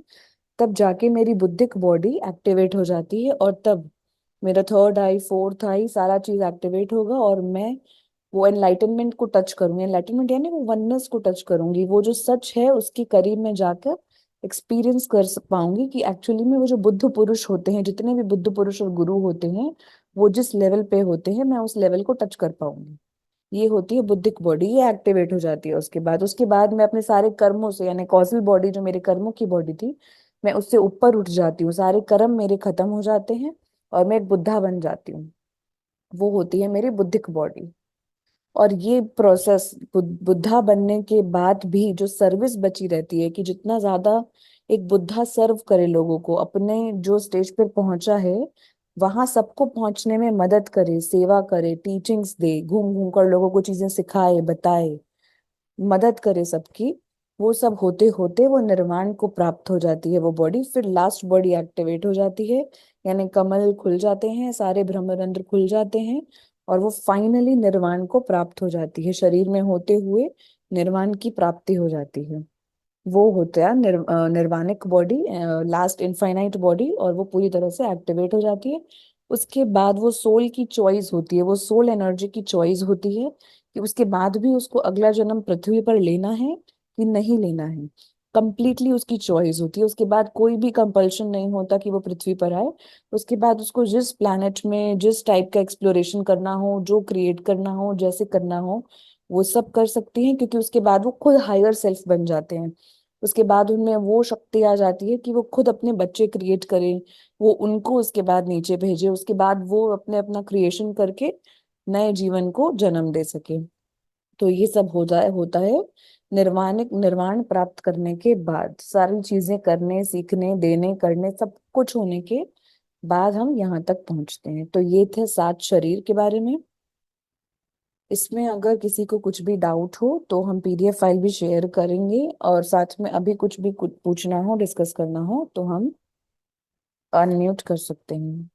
तब जाके मेरी बुद्धिक बॉडी एक्टिवेट हो जाती है। और तब मेरा थर्ड आई, फोर्थ आई, सारा चीज एक्टिवेट होगा और मैं वो एनलाइटनमेंट को टच करूंगी। एनलाइटनमेंट यानी वो वननेस को टच करूंगी, वो जो सच है उसके करीब में जाकर एक्सपीरियंस कर पाऊंगी कि एक्चुअली में वो जो बुद्ध पुरुष होते हैं, जितने भी बुद्ध पुरुष और गुरु होते हैं, वो जिस लेवल पे होते हैं मैं उस लेवल को टच कर पाऊंगी। ये होती है बुद्धिक बॉडी, ये एक्टिवेट हो जाती है। उसके बाद मैं अपने सारे कर्मों से, यानी कॉजल बॉडी जो मेरे कर्मों की बॉडी थी, मैं उससे ऊपर उठ जाती हूँ, सारे कर्म मेरे खत्म हो जाते हैं और मैं एक बुद्धा बन जाती हूँ। वो होती है मेरी बुद्धिक बॉडी। और ये प्रोसेस बुद्धा बनने के बाद भी जो सर्विस बची रहती है, कि जितना ज्यादा एक बुद्धा सर्व करे लोगों को, अपने जो स्टेज पर पहुंचा है वहां सबको पहुंचने में मदद करे, सेवा करे, टीचिंग्स दे, घूम घूम कर लोगों को चीजें सिखाए, बताए, मदद करे सबकी, वो सब होते होते वो निर्वाण को प्राप्त हो जाती है वो बॉडी। फिर लास्ट बॉडी एक्टिवेट हो जाती है, यानी कमल खुल जाते हैं, सारे ब्रह्मरंध्र खुल जाते हैं और वो फाइनली निर्वाण को प्राप्त हो जाती है। शरीर में होते हुए निर्वाण की प्राप्ति हो जाती है। वो होता है निर्वाणिक बॉडी, लास्ट इनफाइनाइट बॉडी, और वो पूरी तरह से एक्टिवेट हो जाती है। उसके बाद वो सोल की चॉइस होती है, वो सोल एनर्जी की चॉइस होती है कि उसके बाद भी उसको अगला जन्म पृथ्वी पर लेना है कि नहीं लेना है। कंप्लीटली उसकी चॉइस होती है। उसके बाद कोई भी कंपल्शन नहीं होता कि वो पृथ्वी पर आए। उसके बाद उसको जिस प्लैनेट में जिस टाइप का एक्सप्लोरेशन करना हो, जो क्रिएट करना हो, जैसे करना हो, वो सब कर सकती हैं, क्योंकि उसके बाद वो खुद हायर सेल्फ बन जाते हैं। उसके बाद उनमें वो शक्ति आ जाती है कि वो खुद अपने बच्चे क्रिएट करें, वो उनको उसके बाद नीचे भेजे, उसके बाद वो अपने अपना क्रिएशन करके नए जीवन को जन्म दे सके। तो ये सब होता है निर्वाण प्राप्त करने के बाद, सारी चीजें करने, सीखने, देने, करने, सब कुछ होने के बाद हम यहाँ तक पहुंचते हैं। तो ये थे 7 शरीर के बारे में। इसमें अगर किसी को कुछ भी डाउट हो तो हम पीडीएफ फाइल भी शेयर करेंगे, और साथ में अभी कुछ भी कुछ पूछना हो, डिस्कस करना हो तो हम अनम्यूट कर सकते हैं।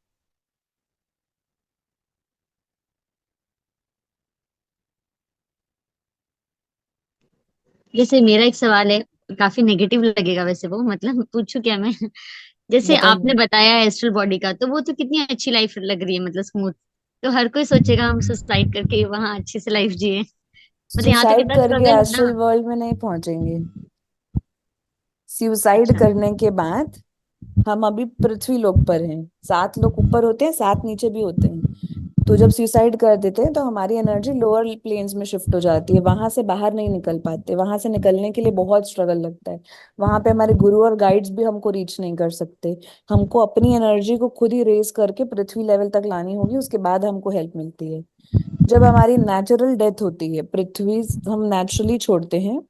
जैसे मेरा एक सवाल है, काफी नेगेटिव लगेगा वैसे वो, मतलब पूछू क्या मैं? जैसे आपने बताइए। बताया एस्ट्रल बॉडी का, तो वो तो कितनी अच्छी लाइफ लग रही है, मतलब स्मूथ। तो हर कोई सोचेगा हम सुसाइड करके वहां अच्छे से लाइफ जिए, मतलब यहाँ तो सुसाइड कितना करके स्ट्रगल है एस्ट्रल ना। वर्ल्ड में नहीं पहुंचेंगे। सुसाइड अच्छा। करने के बाद हम अभी पृथ्वी लोक पर हैं, 7 लोग ऊपर होते हैं, 7 नीचे भी होते हैं। तो जब सुसाइड कर देते हैं तो हमारी एनर्जी लोअर प्लेन्स में शिफ्ट हो जाती है, वहां से बाहर नहीं निकल पाते, वहां से निकलने के लिए बहुत स्ट्रगल लगता है। वहां पे हमारे गुरु और गाइड्स भी हमको रीच नहीं कर सकते। हमको अपनी एनर्जी को खुद ही रेस करके पृथ्वी लेवल तक लानी होगी, उसके बाद हमको हेल्प मिलती है। जब हमारी नेचुरल डेथ होती है, पृथ्वी हम नेचुरली छोड़ते हैं,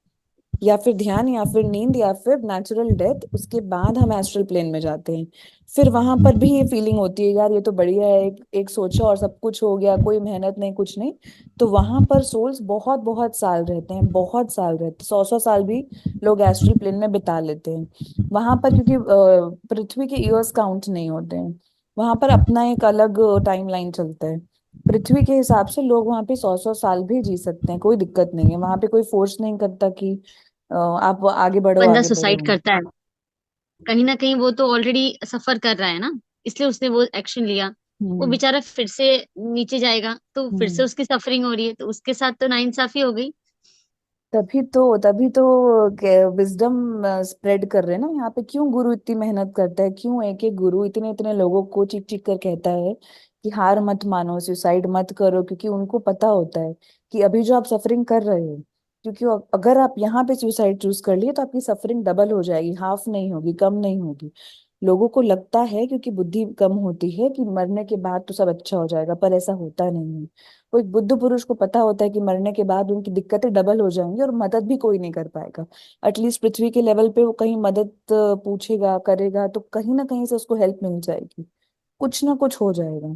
या फिर ध्यान या फिर नींद या फिर नेचुरल डेथ, उसके बाद हम एस्ट्रल प्लेन में जाते हैं। फिर वहां पर भी ये फीलिंग होती है, यार ये तो बढ़िया है, एक एक सोचा और सब कुछ हो गया, कोई मेहनत नहीं कुछ नहीं। तो वहां पर सोल्स बहुत बहुत साल रहते हैं, बहुत साल रहते हैं, 100 100 साल भी लोग एस्ट्रल प्लेन में बिता लेते हैं। वहां पर क्योंकि पृथ्वी के ईयर्स काउंट नहीं होते हैं, वहां पर अपना एक अलग टाइम लाइन चलता है। पृथ्वी के हिसाब से लोग वहां पे 100 100 साल भी जी सकते हैं, कोई दिक्कत नहीं है, वहां पे कोई फोर्स नहीं करता कि आप आगे बढ़ो बंदा आगे बढ़ो। सुसाइड करता है, कहीं ना कहीं वो तो ऑलरेडी सफर कर रहा है ना, इसलिए उसने वो एक्शन लिया। वो हम्म। बेचारा फिर से नीचे जाएगा, तो फिर से हम्म। उसकी सफरिंग हो रही है, तो उसके साथ तो नाइंसाफी हो गई। तभी तो विजडम स्प्रेड कर रहे हैं ना यहाँ पे। क्यों गुरु इतनी मेहनत करता है, क्यों एक एक गुरु इतने इतने लोगों को चीख चीख कर कहता है कि हार मत मानो, सुसाइड मत करो, क्योंकि उनको पता होता है कि अभी जो आप सफरिंग कर रहे हो, क्योंकि अगर आप यहाँ पे सुसाइड चूज कर लिए तो आपकी सफरिंग डबल हो जाएगी, हाफ नहीं होगी, कम नहीं होगी। लोगों को लगता है क्योंकि बुद्धि कम होती है कि मरने के बाद तो सब अच्छा हो जाएगा, पर ऐसा होता नहीं है। वो एक बुद्ध पुरुष को पता होता है कि मरने के बाद उनकी दिक्कतें डबल हो जाएंगी और मदद भी कोई नहीं कर पाएगा। एटलीस्ट पृथ्वी के लेवल पे वो कहीं मदद पूछेगा करेगा तो कहीं ना कहीं से उसको हेल्प मिल जाएगी, कुछ ना कुछ हो जाएगा।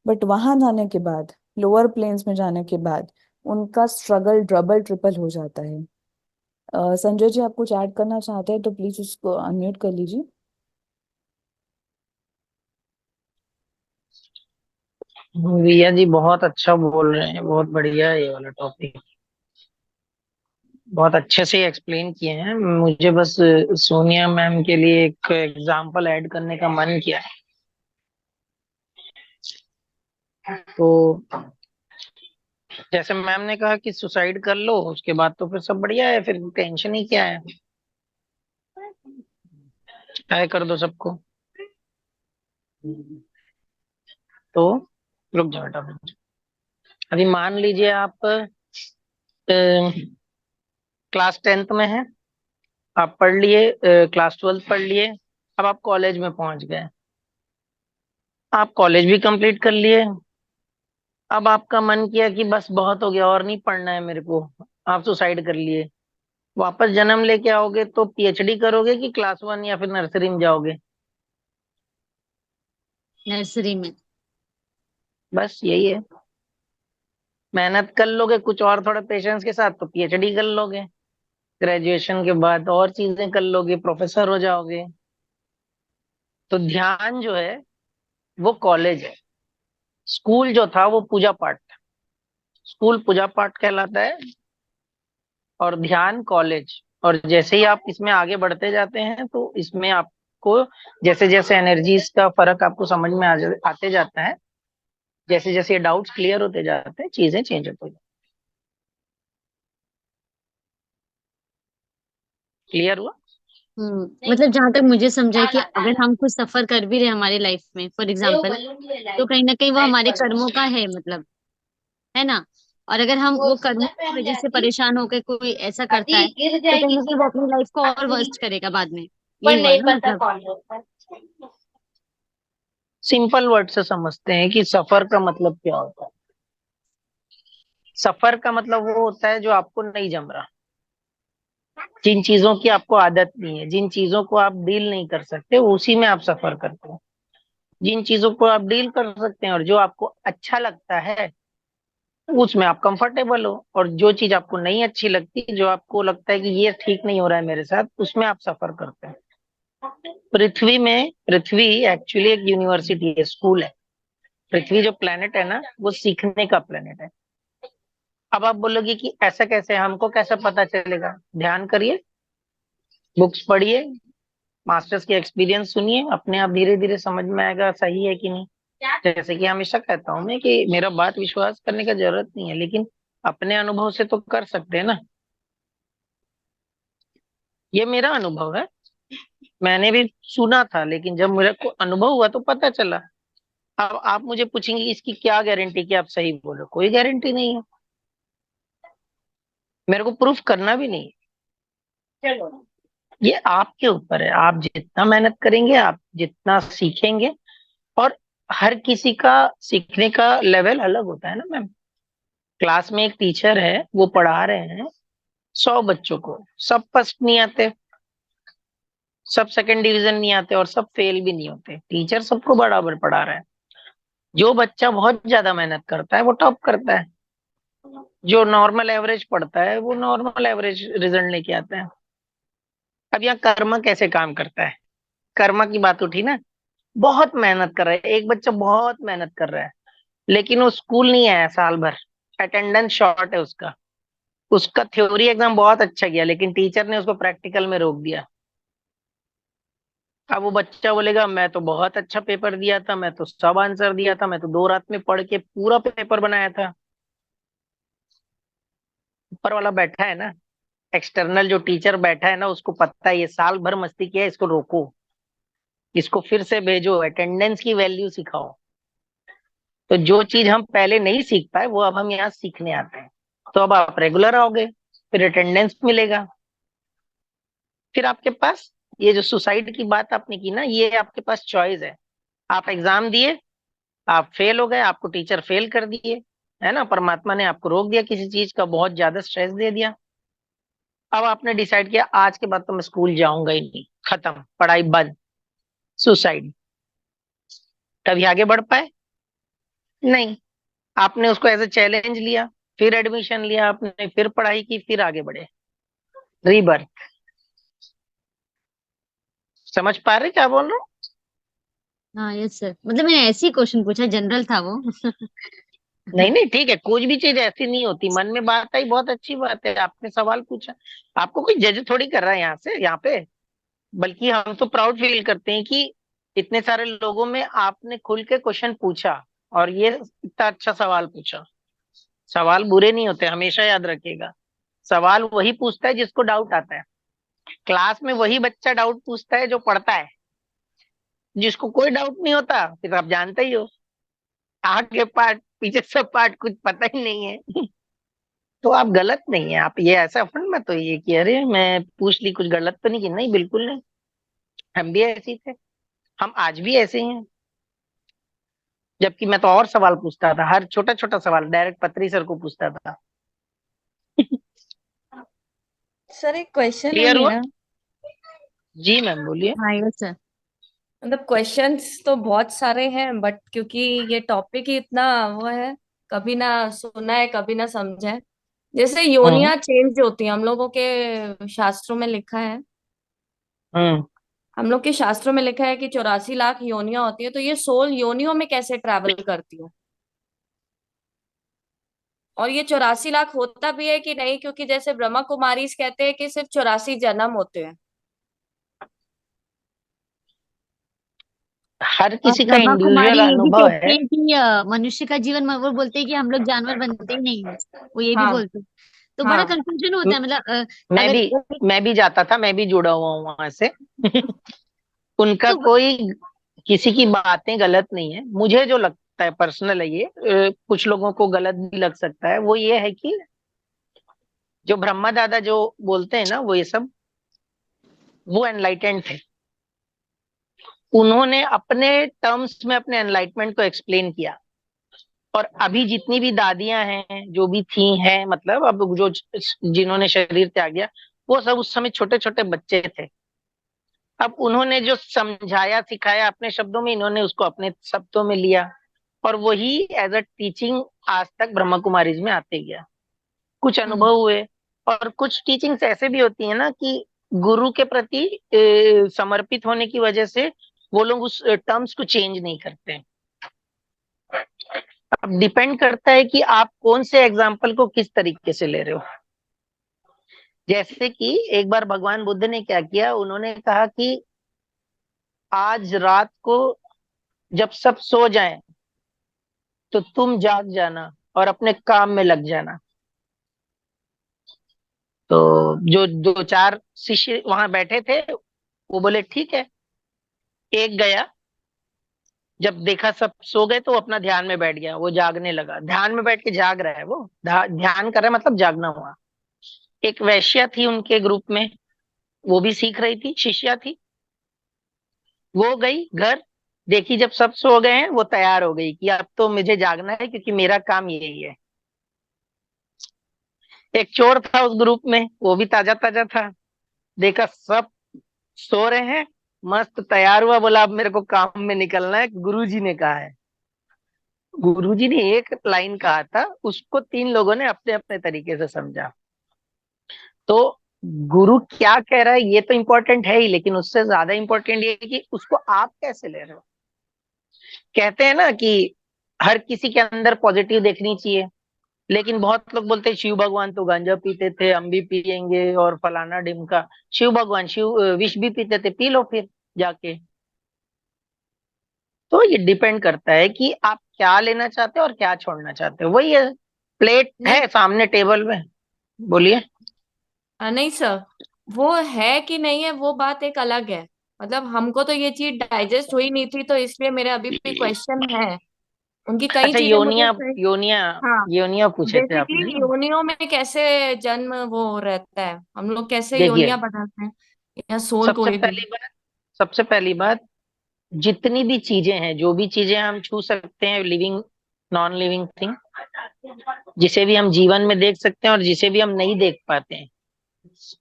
बट वहां जाने के बाद, लोअर प्लेन्स में जाने के बाद, उनका स्ट्रगल डबल ट्रिपल हो जाता है। संजय जी, आप कुछ ऐड करना चाहते हैं तो प्लीज उसको अनम्यूट कर लीजिए। भैया जी बहुत अच्छा बोल रहे हैं, बहुत बढ़िया है ये वाला टॉपिक। बहुत अच्छे से एक्सप्लेन किए हैं। मुझे बस सोनिया मैम के लिए एक एग्जांपल ऐड करने का मन किया है। तो जैसे मैम ने कहा कि सुसाइड कर लो, उसके बाद तो फिर सब बढ़िया है, फिर टेंशन ही क्या है, तय कर दो सबको। तो रुक जाओ बेटा, अभी मान लीजिए आप क्लास 10th में हैं, आप पढ़ लिए, क्लास 12th पढ़ लिए, अब आप कॉलेज में पहुंच गए, आप कॉलेज भी कंप्लीट कर लिए। अब आपका मन किया कि बस बहुत हो गया और नहीं पढ़ना है मेरे को, आप सुसाइड कर लिए। वापस जन्म लेके आओगे तो पीएचडी करोगे कि क्लास 1 या फिर नर्सरी में जाओगे? नर्सरी में। बस यही है। मेहनत कर लोगे कुछ और थोड़ा पेशेंस के साथ तो पीएचडी कर लोगे, ग्रेजुएशन के बाद और चीजें कर लोगे, प्रोफेसर हो जाओगे। तो ध्यान जो है वो कॉलेज है, स्कूल जो था वो पूजा पाठ था। स्कूल पूजा पाठ कहलाता है और ध्यान कॉलेज। और जैसे ही आप इसमें आगे बढ़ते जाते हैं तो इसमें आपको जैसे जैसे एनर्जीज का फर्क आपको समझ में आते जाता है, जैसे जैसे ये डाउट्स क्लियर होते जाते हैं, चीजें चेंज होती जाती। क्लियर हुआ? मतलब जहां तक मुझे समझा है कि अगर हम कुछ सफर कर भी रहे हैं हमारी लाइफ में, फॉर एग्जाम्पल, तो कहीं ना कहीं वो हमारे कर्मों का है, मतलब, है ना। और अगर हम वो कर्मों की वजह से परेशान होकर कोई ऐसा करता है, तो कहीं ना कहीं वो अपनी लाइफ को और वर्स्ट करेगा बाद में, यही हुआ ना मतलब। सिंपल वर्ड से समझते हैं कि सफर का मतलब क्या होता है। सफर का मतलब वो होता है जो आपको नहीं जम रहा, जिन चीजों की आपको आदत नहीं है, जिन चीजों को आप डील नहीं कर सकते, उसी में आप सफर करते हो। जिन चीजों को आप डील कर सकते हैं और जो आपको अच्छा लगता है, उसमें आप कंफर्टेबल हो। और जो चीज आपको नहीं अच्छी लगती, जो आपको लगता है कि ये ठीक नहीं हो रहा है मेरे साथ, उसमें आप सफर करते हैं। पृथ्वी एक्चुअली एक यूनिवर्सिटी है, स्कूल है। पृथ्वी जो प्लेनेट है ना, वो सीखने का प्लेनेट है। अब आप बोलोगे कि ऐसा कैसे, हमको कैसे पता चलेगा? ध्यान करिए, बुक्स पढ़िए, मास्टर्स के एक्सपीरियंस सुनिए, अपने आप धीरे धीरे समझ में आएगा सही है कि नहीं। जैसे कि हमेशा कहता हूँ मैं कि मेरा बात विश्वास करने का जरूरत नहीं है, लेकिन अपने अनुभव से तो कर सकते हैं ना। ये मेरा अनुभव है, मैंने भी सुना था, लेकिन जब मेरे को अनुभव हुआ तो पता चला। अब आप मुझे पूछेंगे इसकी क्या गारंटी कि आप सही बोलो? कोई गारंटी नहीं है, मेरे को प्रूफ करना भी नहीं है। चलो, ये आपके ऊपर है, आप जितना मेहनत करेंगे, आप जितना सीखेंगे। और हर किसी का सीखने का लेवल अलग होता है ना मैम। क्लास में एक टीचर है, वो पढ़ा रहे हैं 100 बच्चों को, सब फर्स्ट नहीं आते, सब सेकंड डिवीजन नहीं आते, और सब फेल भी नहीं होते। टीचर सबको बराबर पढ़ा रहा है। जो बच्चा बहुत ज्यादा मेहनत करता है वो टॉप करता है, जो नॉर्मल एवरेज पढ़ता है वो नॉर्मल एवरेज रिजल्ट लेके आता है। अब यहाँ कर्म कैसे काम करता है? कर्म की बात उठी ना, बहुत मेहनत कर रहा है एक बच्चा, बहुत मेहनत कर रहा है, लेकिन वो स्कूल नहीं आया साल भर, अटेंडेंस शॉर्ट है उसका। उसका थ्योरी एग्जाम बहुत अच्छा गया, लेकिन टीचर ने उसको प्रैक्टिकल में रोक दिया। अब वो बच्चा बोलेगा मैं तो बहुत अच्छा पेपर दिया था, मैं तो सब आंसर दिया था, मैं तो 2 रात में पढ़ के पूरा पेपर बनाया था। ऊपर वाला बैठा है ना, एक्सटर्नल जो टीचर बैठा है ना, उसको पता है ये साल भर मस्ती किया है, इसको रोको, इसको फिर से भेजो, अटेंडेंस की वैल्यू सिखाओ। तो जो चीज हम पहले नहीं सीख पाए वो अब हम यहाँ सीखने आते हैं। तो अब आप रेगुलर आओगे, फिर अटेंडेंस मिलेगा। फिर आपके पास ये जो सुसाइड की बात आपने की ना, ये आपके पास चॉइस है। आप एग्जाम दिए, आप फेल हो गए, आपको टीचर फेल कर दिए, है ना, परमात्मा ने आपको रोक दिया किसी चीज का, बहुत ज्यादा स्ट्रेस दे दिया। अब आपने डिसाइड किया आज के बाद तो मैं स्कूल जाऊंगा ही नहीं, खत्म, पढ़ाई बंद, सुसाइड। कभी आगे बढ़ पाए? नहीं। आपने उसको एज ए चैलेंज लिया, फिर एडमिशन लिया आपने, फिर पढ़ाई की, फिर आगे बढ़े, रीबर्थ। समझ पा रहे क्या बोल रहा हूँ? हाँ यस सर, मतलब मैंने ऐसे ही क्वेश्चन पूछा, जनरल था वो। नहीं नहीं, ठीक है, कुछ भी चीज ऐसी नहीं होती, मन में बात आई, बहुत अच्छी बात है, आपने सवाल पूछा। आपको कोई जज थोड़ी कर रहा है यहाँ से, यहाँ पे। बल्कि हम तो प्राउड फील करते हैं कि इतने सारे लोगों में आपने खुल के क्वेश्चन पूछा, और ये इतना अच्छा सवाल पूछा। सवाल बुरे नहीं होते, हमेशा याद रखिएगा। सवाल वही पूछता है जिसको डाउट आता है। क्लास में वही बच्चा डाउट पूछता है जो पढ़ता है। जिसको कोई डाउट नहीं होता, फिर आप जानते ही हो, आगे पार्ट पीछे सब पार्ट कुछ पता ही नहीं है। तो आप गलत नहीं है, आप ये ऐसा फंड मत हो ये कि अरे मैं पूछ ली, कुछ गलत तो नहीं की। नहीं, बिल्कुल नहीं, हम भी ऐसे ही थे, हम आज भी ऐसे ही हैं। जबकि मैं तो और सवाल पूछता था, हर छोटा छोटा सवाल डायरेक्ट पत्री सर को पूछता था। सर एक क्वेश्चन है क्लियर हुआ? मेरा। जी मैम बोलिए। हाँ यस सर। मतलब क्वेश्चंस तो बहुत सारे हैं, बट क्योंकि ये टॉपिक ही इतना वो है, कभी ना सुना है कभी ना समझा है। जैसे हम्म योनियां चेंज होती हैं, हम लोगों के शास्त्रों में लिखा है, हम्म हम लोग के शास्त्रों में लिखा है कि 84 लाख योनियां होती है, तो ये सोल योनियों में कैसे ट्रैवल करती है? और ये 84 लाख होता भी है कि नहीं? क्योंकि जैसे ब्रह्मा कुमारी कहते हैं कि सिर्फ 84 जन्म होते हैं। हर और किसी का ब्रह्मा इंडिविजुअल कुमारी ये भी अनुभव कहते है। हैं कि मनुष्य का जीवन वो बोलते हैं कि हम लोग जानवर बनते ही नहीं है, वो ये भी हाँ बोलते हैं। तो बड़ा हाँ। कंफ्यूजन होता म- है, मतलब मैं अगर भी मैं भी जाता था, मैं भी जुड़ा हुआ हूँ वहां से। उनका तो कोई किसी की बातें गलत नहीं है, मुझे जो लगता है पर्सनल है ये, कुछ लोगों को गलत भी लग सकता है, वो ये है कि जो ब्रह्मा दादा जो बोलते हैं ना, वो ये सब, वो एनलाइटेंड थे। उन्होंने अपने टर्म्स में अपने एनलाइटमेंट को एक्सप्लेन किया। और अभी जितनी भी दादियां हैं, जो भी थी हैं, मतलब अब जो जिन्होंने शरीर त्याग दिया, वो सब उस समय छोटे छोटे बच्चे थे। अब उन्होंने जो समझाया सिखाया अपने शब्दों में, इन्होंने उसको अपने शब्दों में लिया, और वही एज अ टीचिंग आज तक ब्रह्मा कुमारीज में आते गया। कुछ हम्म। अनुभव हुए, और कुछ टीचिंग्स ऐसे भी होती है ना कि गुरु के प्रति समर्पित होने की वजह से वो लोग उस टर्म्स को चेंज नहीं करते। अब डिपेंड करता है कि आप कौन से एग्जाम्पल को किस तरीके से ले रहे हो। जैसे कि एक बार भगवान बुद्ध ने क्या किया, उन्होंने कहा कि आज रात को जब सब सो जाएं तो तुम जाग जाना और अपने काम में लग जाना। तो जो दो चार शिष्य वहां बैठे थे वो बोले ठीक है। एक गया, जब देखा सब सो गए तो वो अपना ध्यान में बैठ गया, वो जागने लगा, ध्यान में बैठ के जाग रहा है, वो ध्यान कर रहा है, मतलब जागना हुआ। एक वैश्या थी उनके ग्रुप में, वो भी सीख रही थी, शिष्या थी। वो गई घर, देखी जब सब सो गए हैं, वो तैयार हो गई कि अब तो मुझे जागना है क्योंकि मेरा काम यही है। एक चोर था उस ग्रुप में, वो भी ताजा ताजा था, देखा सब सो रहे हैं, मस्त तैयार हुआ, बोला अब मेरे को काम में निकलना है, गुरुजी ने कहा है। गुरुजी ने एक लाइन कहा था, उसको तीन लोगों ने अपने अपने तरीके से समझा। तो गुरु क्या कह रहा है ये तो इम्पोर्टेंट है ही, लेकिन उससे ज्यादा इम्पोर्टेंट ये है कि उसको आप कैसे ले रहे हो। कहते हैं ना कि हर किसी के अंदर पॉजिटिव देखनी चाहिए, लेकिन बहुत लोग बोलते हैं शिव भगवान तो गांजा पीते थे, हम भी पियेंगे और फलाना ढिमका। शिव भगवान शिव विष भी पीते थे, पी लो फिर जाके। तो ये डिपेंड करता है कि आप क्या लेना चाहते हो और क्या छोड़ना चाहते हो, वही है। प्लेट नहीं है सामने टेबल में, बोलिए। नहीं सर, वो है कि नहीं है वो बात एक अलग है। मतलब हमको तो ये चीज डाइजेस्ट हुई नहीं थी, तो इसलिए मेरे अभी भी क्वेश्चन है। उनकी कई अच्छा, चीजें मुझे योनिया सही। योनिया हाँ, योनिया पूछे थे आपने बेसिकली ना। योनियों में कैसे जन्म वो रहता है, हम लोग कैसे देखिए, योनियां बदलते हैं, या सोल सबसे कोई भी। पहली बात सबसे पहली बात, जितनी भी चीजें हैं, जो भी चीजें हम छू सकते हैं, लिविंग नॉन लिविंग थिंग, जिसे भी हम जीवन में देख सकते हैं और जिसे भी हम नहीं देख पाते हैं,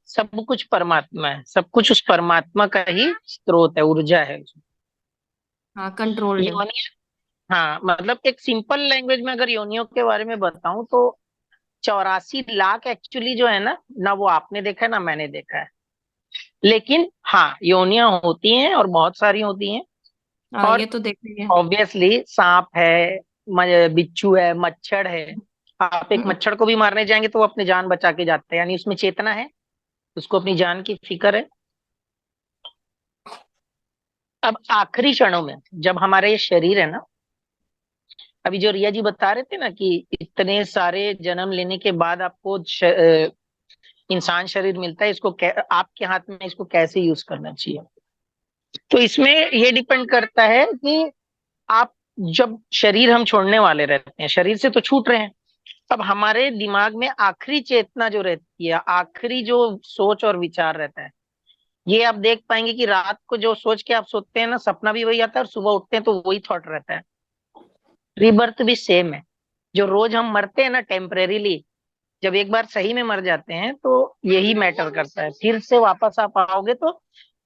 सब कुछ परमात्मा है, सब कुछ उस परमात्मा का ही स्रोत है, ऊर्जा है। हाँ, कंट्रोल्ड है। योनिया, हाँ, मतलब एक सिंपल लैंग्वेज में अगर योनियों के बारे में बताऊं तो 84 लाख एक्चुअली जो है ना वो आपने देखा है ना मैंने देखा है। लेकिन हाँ, योनियां होती हैं और बहुत सारी होती हैं। हाँ, और ये तो देख रही है। ऑब्वियसली सांप है, बिच्छू है, मच्छर है। आप एक हम्म। मच्छर को भी मारने जाएंगे तो वो अपनी जान बचा के जाते हैं, यानी उसमें चेतना है, उसको अपनी जान की फिक्र है। अब आखिरी क्षणों में जब हमारा ये शरीर है ना, अभी जो रिया जी बता रहे थे ना कि इतने सारे जन्म लेने के बाद आपको इंसान शरीर मिलता है, इसको आपके हाथ में इसको कैसे यूज करना चाहिए। तो इसमें ये डिपेंड करता है कि आप, जब शरीर हम छोड़ने वाले रहते हैं, शरीर से तो छूट रहे हैं, अब हमारे दिमाग में आखिरी चेतना जो रहती है, आखिरी जो सोच और विचार रहता है, ये आप देख पाएंगे कि रात को जो सोच के आप सोते हैं ना, सपना भी वही आता है और सुबह उठते हैं तो वही थॉट रहता है। रीबर्थ भी सेम है। जो रोज हम मरते हैं ना टेम्परेरीली, जब एक बार सही में मर जाते हैं तो यही मैटर करता है, फिर से वापस आप आओगे तो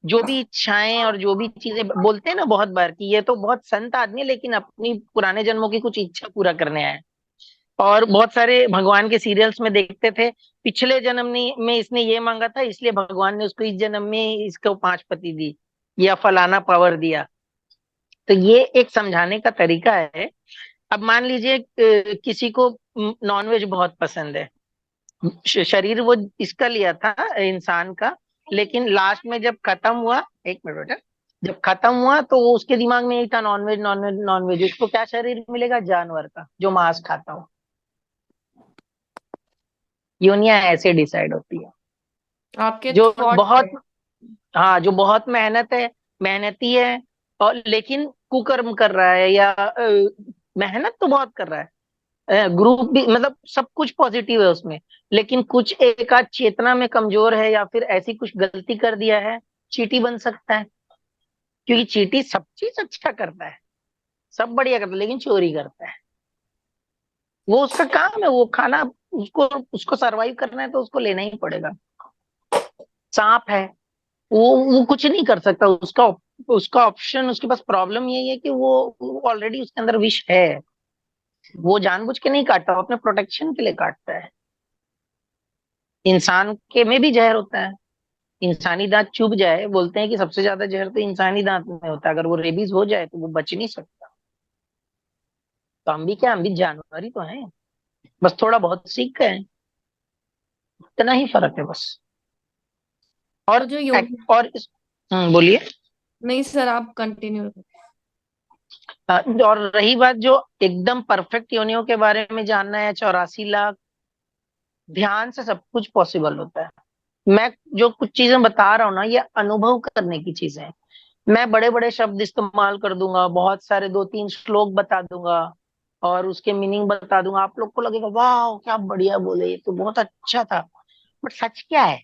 जो भी इच्छाएं और जो भी चीजें बोलते हैं ना बहुत बार कि ये तो बहुत संत आदमी है लेकिन अपनी पुराने जन्मों की कुछ इच्छा पूरा करने आया है। और बहुत सारे भगवान के सीरियल्स में देखते थे, पिछले जन्म में इसने ये मांगा था इसलिए भगवान ने उसको इस जन्म में इसको 5 पति दी या फलाना पावर दिया। तो ये एक समझाने का तरीका है। अब मान लीजिए किसी को नॉनवेज बहुत पसंद है, शरीर वो इसका लिया था इंसान का, लेकिन लास्ट में जब खत्म हुआ, एक मिनट बेटा, जब खत्म हुआ तो वो उसके दिमाग में यही था, नॉनवेज नॉनवेज नॉनवेज, उसको क्या शरीर मिलेगा, जानवर का जो मांस खाता हो। योनिया ऐसे डिसाइड होती है। आपके जो थॉट बहुत, है। हाँ, जो बहुत मेहनती है और लेकिन कुकर्म कर रहा है, या मेहनत तो बहुत कर रहा है, ग्रुप भी मतलब सब कुछ पॉजिटिव है उसमें, लेकिन कुछ एक आध चेतना में कमजोर है या फिर ऐसी कुछ गलती कर दिया है, चींटी बन सकता है। क्योंकि चींटी सब चीज अच्छा करता है, सब बढ़िया करता है, लेकिन चोरी करता है। वो उसका काम है, वो खाना, उसको उसको सरवाइव करना है तो उसको लेना ही पड़ेगा। सांप है, वो कुछ नहीं कर सकता, उसका उसका ऑप्शन, उसके पास प्रॉब्लम यही है कि वो ऑलरेडी उसके अंदर विष है, वो जानबूझ के नहीं काटता, वो अपने प्रोटेक्शन के लिए काटता है। इंसान के में भी जहर होता है, इंसानी दांत चुभ जाए, बोलते हैं कि सबसे ज्यादा जहर तो इंसानी दांत में होता है, अगर वो रेबीज हो जाए तो वो बच नहीं सकता। तो हम भी क्या, हम भी जानवर ही तो हैं, बस थोड़ा बहुत सीख गए हैं, इतना ही फर्क है बस। तो और जो योनि, और बोलिए। नहीं सर आप कंटिन्यू। और रही बात जो एकदम परफेक्ट योनियों के बारे में जानना है, 84 लाख, ध्यान से सब कुछ पॉसिबल होता है। मैं जो कुछ चीजें बता रहा हूँ ना, ये अनुभव करने की चीजें हैं। मैं बड़े बड़े शब्द इस्तेमाल कर दूंगा, बहुत सारे 2-3 श्लोक बता दूंगा और उसके मीनिंग बता दूंगा, आप लोग को लगेगा वाह क्या बढ़िया बोले, ये तो बहुत अच्छा था। बट सच क्या है,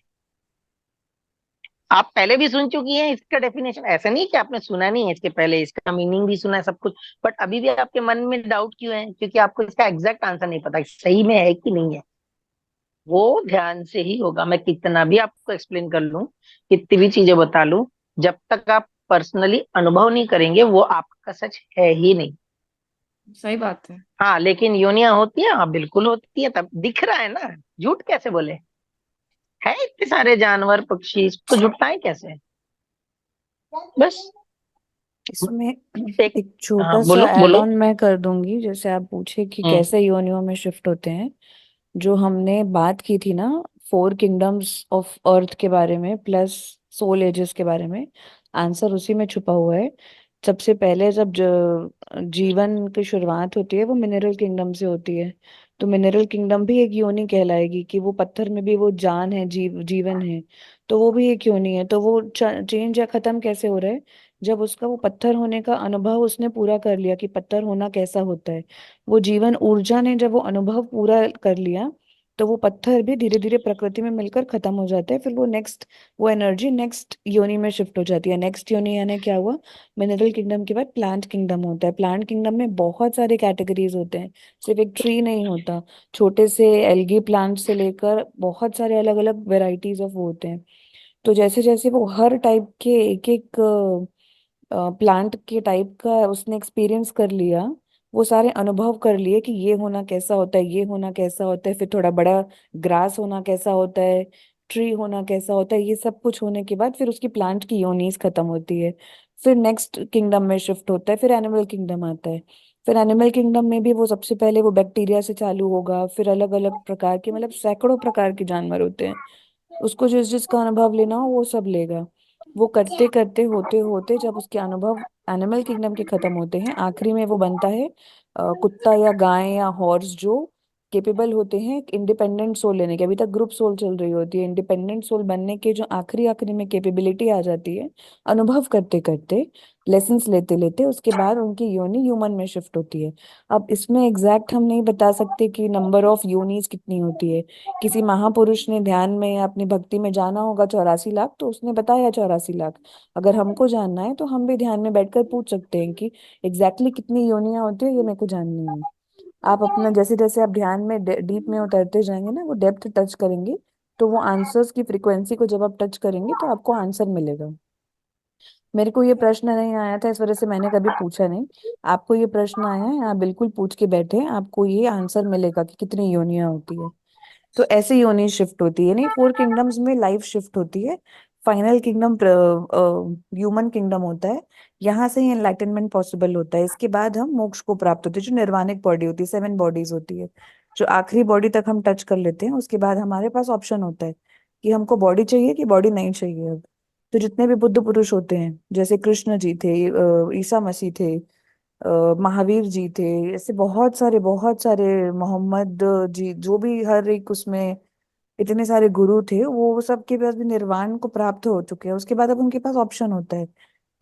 आप पहले भी सुन चुकी हैं इसका डेफिनेशन, ऐसा नहीं कि आपने सुना नहीं है इसके पहले, इसका मीनिंग भी सुना है सब कुछ, बट अभी भी आपके मन में डाउट क्यों है? क्योंकि आपको इसका एग्जैक्ट आंसर नहीं पता कि सही में है कि नहीं है। वो ध्यान से ही होगा, मैं कितना भी आपको एक्सप्लेन कर लूं, कितनी भी चीजें बता लूं, जब तक आप पर्सनली अनुभव नहीं करेंगे वो आपका सच है ही नहीं। सही बात है। हाँ लेकिन योनियां होती है, हाँ बिल्कुल होती है, तब दिख रहा है ना, झूठ कैसे बोले, है इतने सारे जानवर पक्षी, इसको झुटलाएं कैसे? बस इसमें एक, एक हाँ छोटा सा बोलो ऐड बोलो। ऑन मैं कर दूंगी, जैसे आप पूछे कि हम्म कैसे योनियों में शिफ्ट होते हैं। जो हमने बात की थी ना, 4 किंगडम्स ऑफ अर्थ के बारे में प्लस सोल एजेस के बारे में, आंसर उसी में छुपा हुआ है। सबसे पहले जब जीवन की शुरुआत होती है वो मिनरल किंगडम से होती है। तो मिनरल किंगडम भी एक योनि कहलाएगी, कि वो पत्थर में भी वो जान है, जीवन है। तो वो भी एक योनि है। तो वो चेंज या खत्म कैसे हो रहा है? जब उसका वो पत्थर होने का अनुभव उसने पूरा कर लिया, कि पत्थर होना कैसा होता है। वो जीवन ऊर्जा ने जब वो अनुभव पूरा कर लिया, तो वो पत्थर भी धीरे धीरे प्रकृति में मिलकर खत्म हो जाता है। फिर वो नेक्स्ट, वो एनर्जी नेक्स्ट योनि में शिफ्ट हो जाती है। नेक्स्ट योनि यानी क्या हुआ? मिनरल किंगडम के बाद प्लांट किंगडम होता है। प्लांट किंगडम में बहुत सारे कैटेगरीज होते हैं, सिर्फ एक ट्री नहीं होता। छोटे से एल्गी प्लांट से लेकर बहुत सारे अलग अलग वेराइटीज ऑफ वो होते हैं। तो जैसे जैसे वो हर टाइप के एक एक प्लांट के टाइप का उसने एक्सपीरियंस कर लिया, वो सारे अनुभव कर लिए कि ये होना कैसा होता है, ये होना कैसा होता है, फिर थोड़ा बड़ा ग्रास होना कैसा होता है, ट्री होना कैसा होता है, ये सब कुछ होने के बाद फिर उसकी प्लांट की योनिस खत्म होती है। फिर नेक्स्ट किंगडम में शिफ्ट होता है, फिर एनिमल किंगडम आता है। फिर एनिमल किंगडम में भी वो सबसे पहले वो बैक्टीरिया से चालू होगा, फिर अलग अलग प्रकार के, मतलब सैकड़ों प्रकार के जानवर होते हैं। उसको जिस जिसका अनुभव लेना हो वो सब लेगा। वो करते करते होते होते जब उसके अनुभव एनिमल किंगडम के खत्म होते हैं, आखिरी में वो बनता है कुत्ता या गाय या हॉर्स, जो केपेबल होते हैं इंडिपेंडेंट सोल लेने के। अभी तक ग्रुप सोल चल रही होती है, इंडिपेंडेंट सोल बनने के जो आखिरी आखिरी में कैपेबिलिटी आ जाती है, अनुभव करते करते, लेसन्स लेते लेते, उसके बाद उनकी योनि ह्यूमन में शिफ्ट होती है। अब इसमें एग्जैक्ट हम नहीं बता सकते कि नंबर ऑफ योनिस कितनी होती है। किसी महापुरुष ने ध्यान में या अपनी भक्ति में जाना होगा 84 लाख, तो उसने बताया 84 लाख। अगर हमको जानना है तो हम भी ध्यान में बैठकर पूछ सकते हैं कि एग्जैक्टली कितनी योनियां होती है, ये मेरे को जाननी है। आप अपना जैसे जैसे आप ध्यान में डीप में उतरते जाएंगे ना, वो डेप्थ टच करेंगे, तो वो आंसर्स की फ्रिक्वेंसी को जब आप टच करेंगे तो आपको आंसर मिलेगा। मेरे को ये प्रश्न नहीं आया था, इस वजह से मैंने कभी पूछा नहीं। आपको ये प्रश्न आया है, आप बिल्कुल पूछ के बैठे हैं, आपको ये आंसर मिलेगा कि कितनी योनियां होती है। तो ऐसे योनि शिफ्ट होती है, नहीं 4 किंगडम्स में लाइफ शिफ्ट होती है। फाइनल किंगडम ह्यूमन किंगडम होता है। यहाँ से ही एनलाइटनमेंट पॉसिबल होता है। इसके बाद हम मोक्ष को प्राप्त होते हैं, जो निर्वाणिक बॉडी होती है, 7 बॉडीज होती है। जो आखिरी बॉडी तक हम टच कर लेते हैं, उसके बाद हमारे पास ऑप्शन होता है कि हमको बॉडी चाहिए कि बॉडी नहीं चाहिए अब। तो जितने भी बुद्ध पुरुष होते हैं, जैसे कृष्ण जी थे, ईसा मसीह थे, महावीर जी थे, ऐसे बहुत सारे मोहम्मद जी, जो भी हर एक उसमें इतने सारे गुरु थे, वो सबके पास भी निर्वाण को प्राप्त हो चुके हैं। उसके बाद अब उनके पास ऑप्शन होता है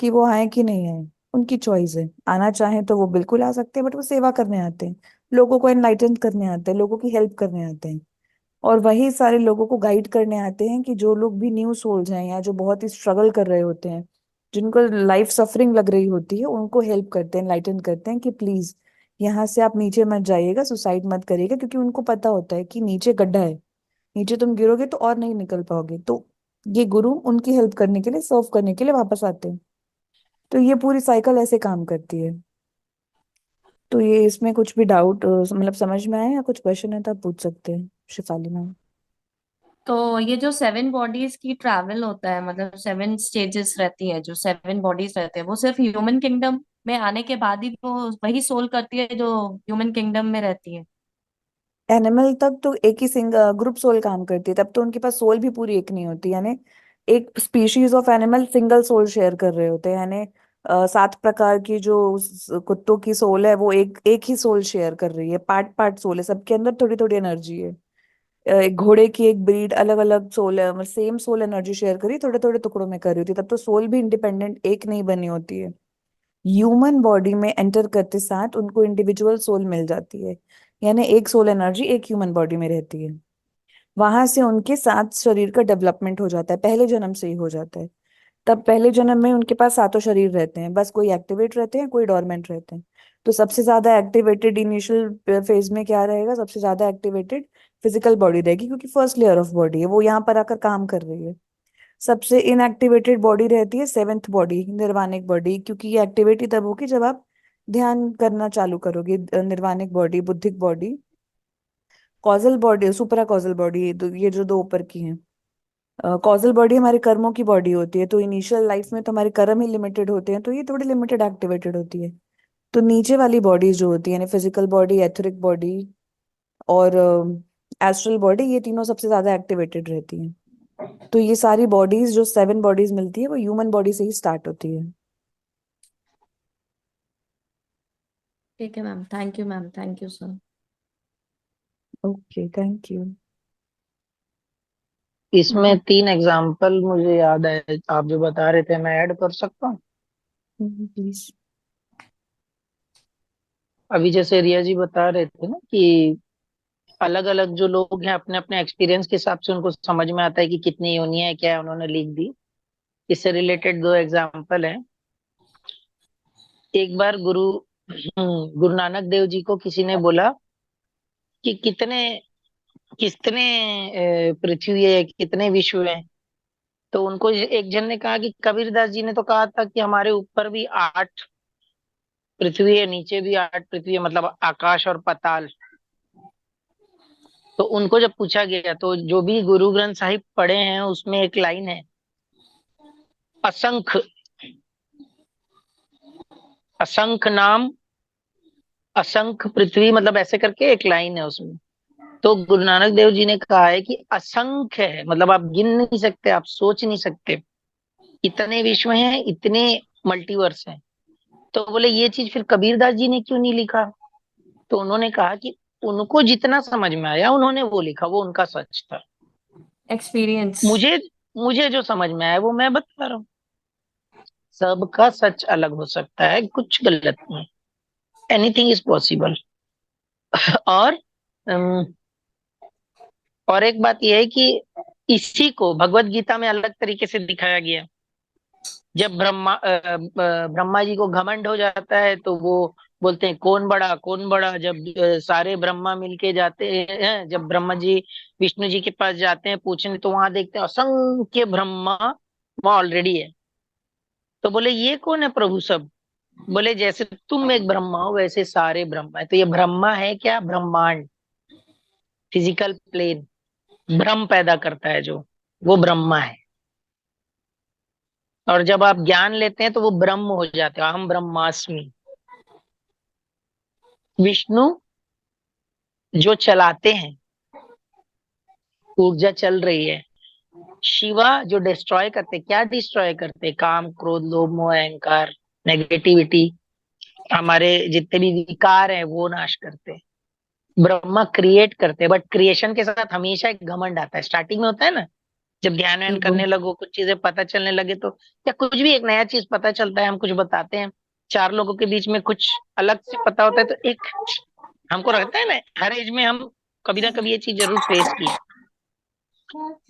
कि वो आए कि नहीं आए। उनकी चॉइस है, आना चाहे तो वो बिल्कुल आ सकते हैं, बट वो सेवा करने आते हैं, लोगों को एनलाइटन करने आते हैं, लोगों की हेल्प करने आते हैं। और वही सारे लोगों को गाइड करने आते हैं, कि जो लोग भी न्यू सोल्स हैं या जो बहुत ही स्ट्रगल कर रहे होते हैं, जिनको लाइफ सफरिंग लग रही होती है, उनको हेल्प करते हैं, लाइटन करते हैं कि प्लीज यहाँ से आप नीचे मत जाइएगा, सुसाइड मत करिएगा, क्योंकि उनको पता होता है कि नीचे गड्ढा है, नीचे तुम गिरोगे तो और नहीं निकल पाओगे। तो ये गुरु उनकी हेल्प करने के लिए, सर्व करने के लिए वापस आते हैं। तो ये पूरी साइकिल ऐसे काम करती है। तो ये इसमें कुछ भी डाउट मतलब समझ में आया, या कुछ क्वेश्चन है तो आप पूछ सकते हैं, शिफाली मैम। तो ये जो 7 बॉडीज की ट्रैवल होता है, मतलब 7 स्टेजेस रहती है, जो 7 बॉडीज रहते हैं, वो सिर्फ ह्यूमन किंगडम में आने के बाद ही वो वही सोल करती है जो ह्यूमन किंगडम में रहती है। एनिमल तक तो एक ही ग्रुप सोल काम करती है, तब तो उनके पास सोल भी पूरी एक नहीं होती, यानी एक species of animal single soul share कर रहे होते हैं, यानी 7 प्रकार की जो कुत्तों की सोल है वो एक एक ही सोल शेयर कर रही है, पार्ट पार्ट सोल है, सबके अंदर थोड़ी थोड़ी एनर्जी है। एक घोड़े की एक ब्रीड अलग अलग सोल है, सेम सोल एनर्जी शेयर करी, थोड़े थोड़े टुकड़ों में कर रही होती है, तब तो सोल भी इंडिपेंडेंट एक नहीं बनी होती है। ह्यूमन बॉडी में एंटर करते साथ उनको इंडिविजुअल सोल मिल जाती है, यानी एक सोल एनर्जी एक ह्यूमन बॉडी में रहती है। वहां से उनके साथ शरीर का डेवलपमेंट हो जाता है, पहले जन्म से ही हो जाता है। तब पहले जन्म में उनके पास 7 शरीर रहते हैं, बस कोई एक्टिवेट रहते हैं कोई डोरमेंट रहते हैं। तो सबसे ज्यादा एक्टिवेटेड इनिशियल फेज में क्या रहेगा, सबसे ज्यादा एक्टिवेटेड फिजिकल बॉडी रहेगी, क्योंकि फर्स्ट लेयर ऑफ बॉडी है, वो यहाँ पर आकर काम कर रही है। सबसे इनएक्टिवेटेड बॉडी रहती है 7th बॉडी, निर्वाणिक बॉडी, क्योंकि ये एक्टिविटी तब होगी जब आप ध्यान करना चालू करोगे। निर्वाणिक बॉडी, बुद्धिक body, causal body, supra causal body, ये जो दो ऊपर की हैं। कॉजल बॉडी हमारे कर्मों की बॉडी होती है, तो इनिशियल लाइफ में तो हमारे कर्म ही लिमिटेड होते हैं, तो ये थोड़ी लिमिटेड एक्टिवेटेड होती है। तो नीचे वाली बॉडीज जो होती है, यानी फिजिकल बॉडी, एथरिक बॉडी और एस्ट्रल बॉडी, ये तीनों सबसे ज्यादा एक्टिवेटेड रहती हैं। तो ये सारी बॉडीज जो 7 बॉडीज मिलती है वो ह्यूमन बॉडी से ही स्टार्ट होती है। ठीक है ma'am, thank you ma'am, thank you sir. Okay, thank you. इसमें 3 एग्जाम्पल मुझे याद है, आप जो बता रहे थे, मैं ऐड कर सकता हूँ? प्लीज। अभी जैसे रिया जी बता रहे थे ना कि अलग अलग जो लोग हैं अपने अपने एक्सपीरियंस के हिसाब से उनको समझ में आता है कि कितनी योनियां है, क्या है, उन्होंने लिख दी। इससे रिलेटेड 2 एग्जाम्पल हैं। एक बार गुरु नानक देव जी को किसी ने बोला कि कितने कितने पृथ्वी है, कितने विश्व है। तो उनको एक जन ने कहा कि कबीरदास जी ने तो कहा था कि हमारे ऊपर भी 8 पृथ्वी है, नीचे भी 8 पृथ्वी है, मतलब आकाश और पाताल। तो उनको जब पूछा गया तो जो भी गुरु ग्रंथ साहिब पढ़े हैं उसमें एक लाइन है, असंख्य, असंख्य नाम असंख्य पृथ्वी, मतलब ऐसे करके एक लाइन है उसमें। तो गुरु नानक देव जी ने कहा है कि असंख्य है, मतलब आप गिन नहीं सकते, आप सोच नहीं सकते, इतने विश्व हैं, इतने मल्टीवर्स हैं। तो बोले ये चीज फिर कबीरदास जी ने क्यों नहीं लिखा? तो उन्होंने कहा कि उनको जितना समझ में आया उन्होंने वो लिखा, वो उनका सच था। एक्सपीरियंस। मुझे मुझे जो समझ में आया वो मैं बता रहा हूँ। सबका सच अलग हो सकता है, कुछ गलत नहीं, एनीथिंग इज पॉसिबल। और अम, और एक बात यह है कि इसी को भगवत गीता में अलग तरीके से दिखाया गया। जब ब्रह्मा जी को घमंड हो जाता है तो वो बोलते हैं कौन बड़ा कौन बड़ा। जब सारे ब्रह्मा मिलके जाते हैं, जब ब्रह्मा जी विष्णु जी के पास जाते हैं पूछने, तो वहां देखते हैं असंख्य ब्रह्मा वहां ऑलरेडी है। तो बोले ये कौन है प्रभु सब? बोले जैसे तुम एक ब्रह्मा हो वैसे सारे ब्रह्मा है। तो ये ब्रह्मा है क्या? ब्रह्मांड, फिजिकल प्लेन, भ्रम पैदा करता है जो, वो ब्रह्मा है। और जब आप ज्ञान लेते हैं तो वो ब्रह्म हो जाते हैं, अहम ब्रह्मास्मि। विष्णु जो चलाते हैं, ऊर्जा चल रही है। शिवा जो डिस्ट्रॉय करते, क्या डिस्ट्रॉय करते? काम, क्रोध, लोभ, मोह, अहंकार, नेगेटिविटी, हमारे जितने भी विकार हैं वो नाश करते। ब्रह्मा क्रिएट करते, बट क्रिएशन के साथ हमेशा एक घमंड आता है। स्टार्टिंग में होता है ना, जब ध्यान व्यान करने लगो, कुछ चीजें पता चलने लगे, तो या कुछ भी एक नया चीज पता चलता है, हम कुछ बताते हैं, 4 लोगों के बीच में कुछ अलग से पता होता है, तो एक हमको रहता है ना, हर एज में हम कभी ना कभी ये चीज जरूर फेस की है।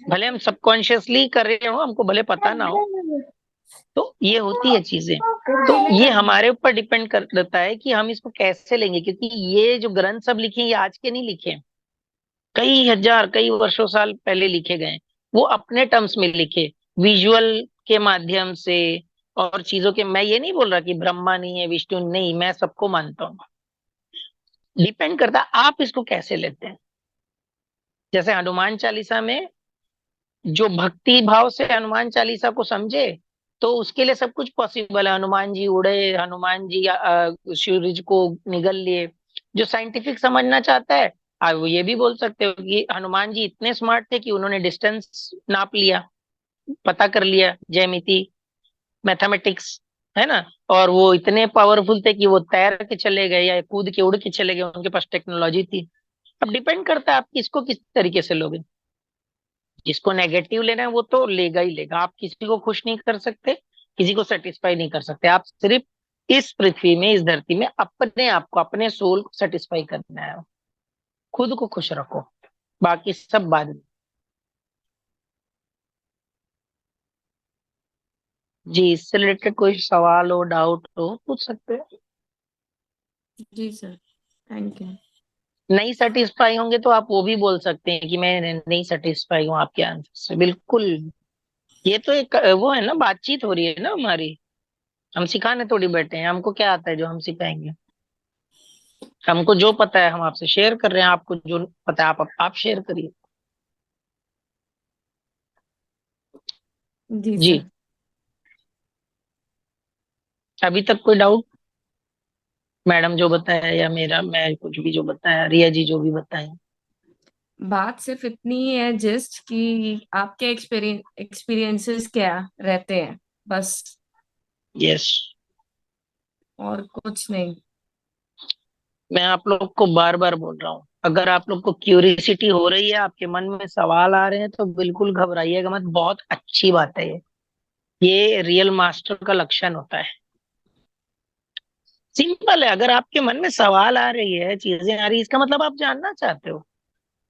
भले हम सबकॉन्शियसली कर रहे हो, हमको भले पता ना हो, तो ये होती है चीजें। तो ये हमारे ऊपर डिपेंड करता है कि हम इसको कैसे लेंगे, क्योंकि ये जो ग्रंथ सब लिखे ये आज के नहीं लिखे, कई हजार कई वर्षों साल पहले लिखे गए। वो अपने टर्म्स में लिखे, विजुअल के माध्यम से और चीजों के। मैं ये नहीं बोल रहा कि ब्रह्मा नहीं है, विष्णु नहीं, मैं सबको मानता हूँ। डिपेंड करता है आप इसको कैसे लेते हैं। जैसे हनुमान चालीसा में जो भक्ति भाव से हनुमान चालीसा को समझे, तो उसके लिए सब कुछ पॉसिबल है। हनुमान जी उड़े, हनुमान जी सूरज को निगल लिए। जो साइंटिफिक समझना चाहता है, आप वो ये भी बोल सकते हो कि हनुमान जी इतने स्मार्ट थे कि उन्होंने डिस्टेंस नाप लिया, पता कर लिया, ज्यामिति, मैथमेटिक्स, है ना। और वो इतने पावरफुल थे कि वो तैर के चले गए या कूद के उड़ के चले गए, उनके पास टेक्नोलॉजी थी। अब डिपेंड करता है आप किसको किस तरीके से लोगे। जिसको नेगेटिव लेना है वो तो लेगा ही लेगा। आप किसी को खुश नहीं कर सकते, किसी को सेटिस्फाई नहीं कर सकते। आप सिर्फ इस पृथ्वी में, इस धरती में अपने आप को, अपने सोल को सेटिस्फाई करना है। खुद को खुश रखो, बाकी सब बाद में। जी, इससे रिलेटेड कोई सवाल हो, डाउट हो, पूछ सकते हैं। जी सर, थैंक यू। नहीं सेटिस्फाई होंगे तो आप वो भी बोल सकते हैं कि मैं नहीं सेटिस्फाई हूँ आपके आंसर से, बिल्कुल। ये तो एक वो है ना, बातचीत हो रही है ना हमारी। हम सिखाने थोड़ी बैठे हैं, हमको क्या आता है जो हम सिखाएंगे। हमको जो पता है हम आपसे शेयर कर रहे हैं, आपको जो पता है आप शेयर करिए। जी जी, सर। अभी तक कोई डाउट? मैडम जो बताया या मैं कुछ भी जो बताया, रिया जी जो भी बताए। बात सिर्फ इतनी ही है जस्ट कि आपके एक्सपीरियंसेस क्या रहते हैं, बस, यस, और कुछ नहीं। मैं आप लोग को बार बार बोल रहा हूँ, अगर आप लोग को क्यूरियोसिटी हो रही है, आपके मन में सवाल आ रहे हैं, तो बिल्कुल घबराइएगा मत। बहुत अच्छी बात है ये रियल मास्टर का लक्षण होता है। सिंपल है, अगर आपके मन में सवाल आ रही है, चीजें आ रही है, इसका मतलब आप जानना चाहते हो,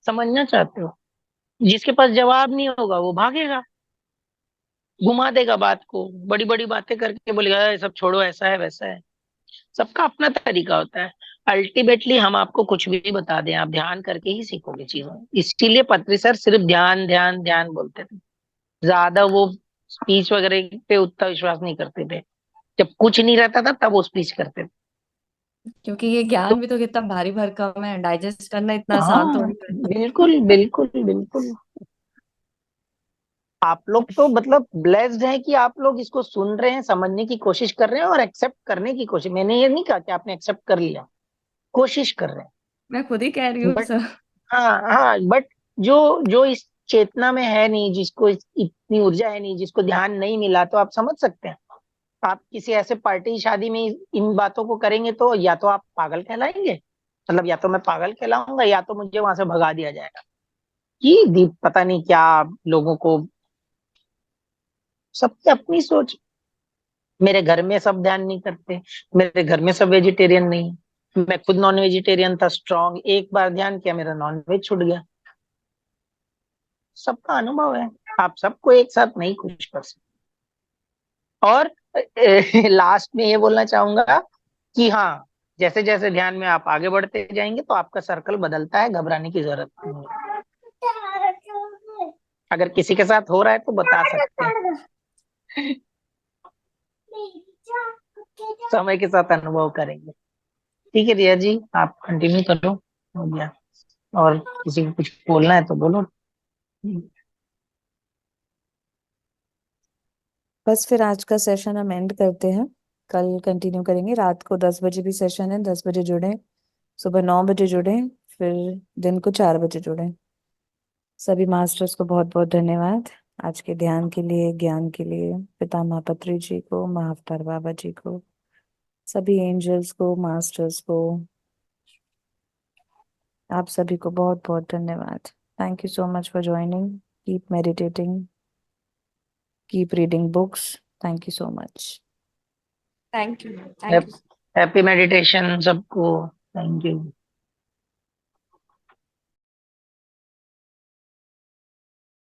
समझना चाहते हो। जिसके पास जवाब नहीं होगा वो भागेगा, घुमा देगा बात को, बड़ी बड़ी बातें करके बोलेगा "ये सब छोड़ो, ऐसा है वैसा है"। सबका अपना तरीका होता है। अल्टीमेटली हम आपको कुछ भी बता दें, आप ध्यान करके ही सीखोगे चीजें। इसीलिए पत्री सर सिर्फ ध्यान ध्यान ध्यान बोलते थे, ज्यादा वो स्पीच वगैरह पे उतना विश्वास नहीं करते थे। जब कुछ नहीं रहता था तब वो स्पीच करते थे। क्योंकि ये तो ज्ञान भी तो कितना भारी भरकम है, डाइजेस्ट करना इतना आसान हाँ, थोड़ी है। बिल्कुल बिल्कुल बिल्कुल। आप लोग तो मतलब ब्लेस्ड हैं कि आप लोग इसको सुन रहे हैं, समझने की कोशिश कर रहे हैं और एक्सेप्ट करने की कोशिश। मैंने ये नहीं कहा कि आपने एक्सेप्ट कर लिया, कोशिश कर रहे मैं खुद ही कह रही हैं। हूँ बट सर। हाँ हाँ, बट जो जो इस चेतना में है नहीं, जिसको इतनी ऊर्जा है नहीं, जिसको ध्यान नहीं मिला, तो आप समझ सकते हैं। आप किसी ऐसे पार्टी शादी में इन बातों को करेंगे तो या तो आप पागल कहलाएंगे, मतलब या तो मैं पागल कहलाऊंगा, या तो मुझे वहां से भगा दिया जाएगा कि दीप पता नहीं क्या लोगों को। सबकी अपनी सोच। मेरे घर में सब ध्यान नहीं करते, मेरे घर में सब वेजिटेरियन नहीं है। मैं खुद नॉन वेजिटेरियन था स्ट्रांग, एक बार ध्यान किया मेरा नॉन वेज छूट गया। सबका अनुभव है, आप सबको एक साथ नहीं खुश कर सकते। और लास्ट में ये बोलना चाहूंगा कि हाँ, जैसे जैसे ध्यान में आप आगे बढ़ते जाएंगे तो आपका सर्कल बदलता है, घबराने की जरूरत नहीं है। अगर किसी के साथ हो रहा है तो बता सकते हैं, समय के साथ अनुभव करेंगे। ठीक है रिया जी, आप कंटिन्यू करो, हो गया। और किसी को कुछ बोलना है तो बोलो। बस फिर आज का सेशन हम एंड करते हैं, कल कंटिन्यू करेंगे। रात को 10 बजे भी सेशन है, 10 बजे जुड़े, सुबह 9 बजे जुड़े, फिर दिन को 4 बजे जुड़े। सभी मास्टर्स को बहुत बहुत धन्यवाद आज के ध्यान के लिए, ज्ञान के लिए, पितामह पत्री जी को, महाअवतार बाबा जी को, सभी एंजल्स को, मास्टर्स को, आप सभी को बहुत बहुत धन्यवाद। Thank you so much for joining. Keep meditating, keep reading books. Thank you so much. Thank you, thank you. Happy meditation सबको। Thank you.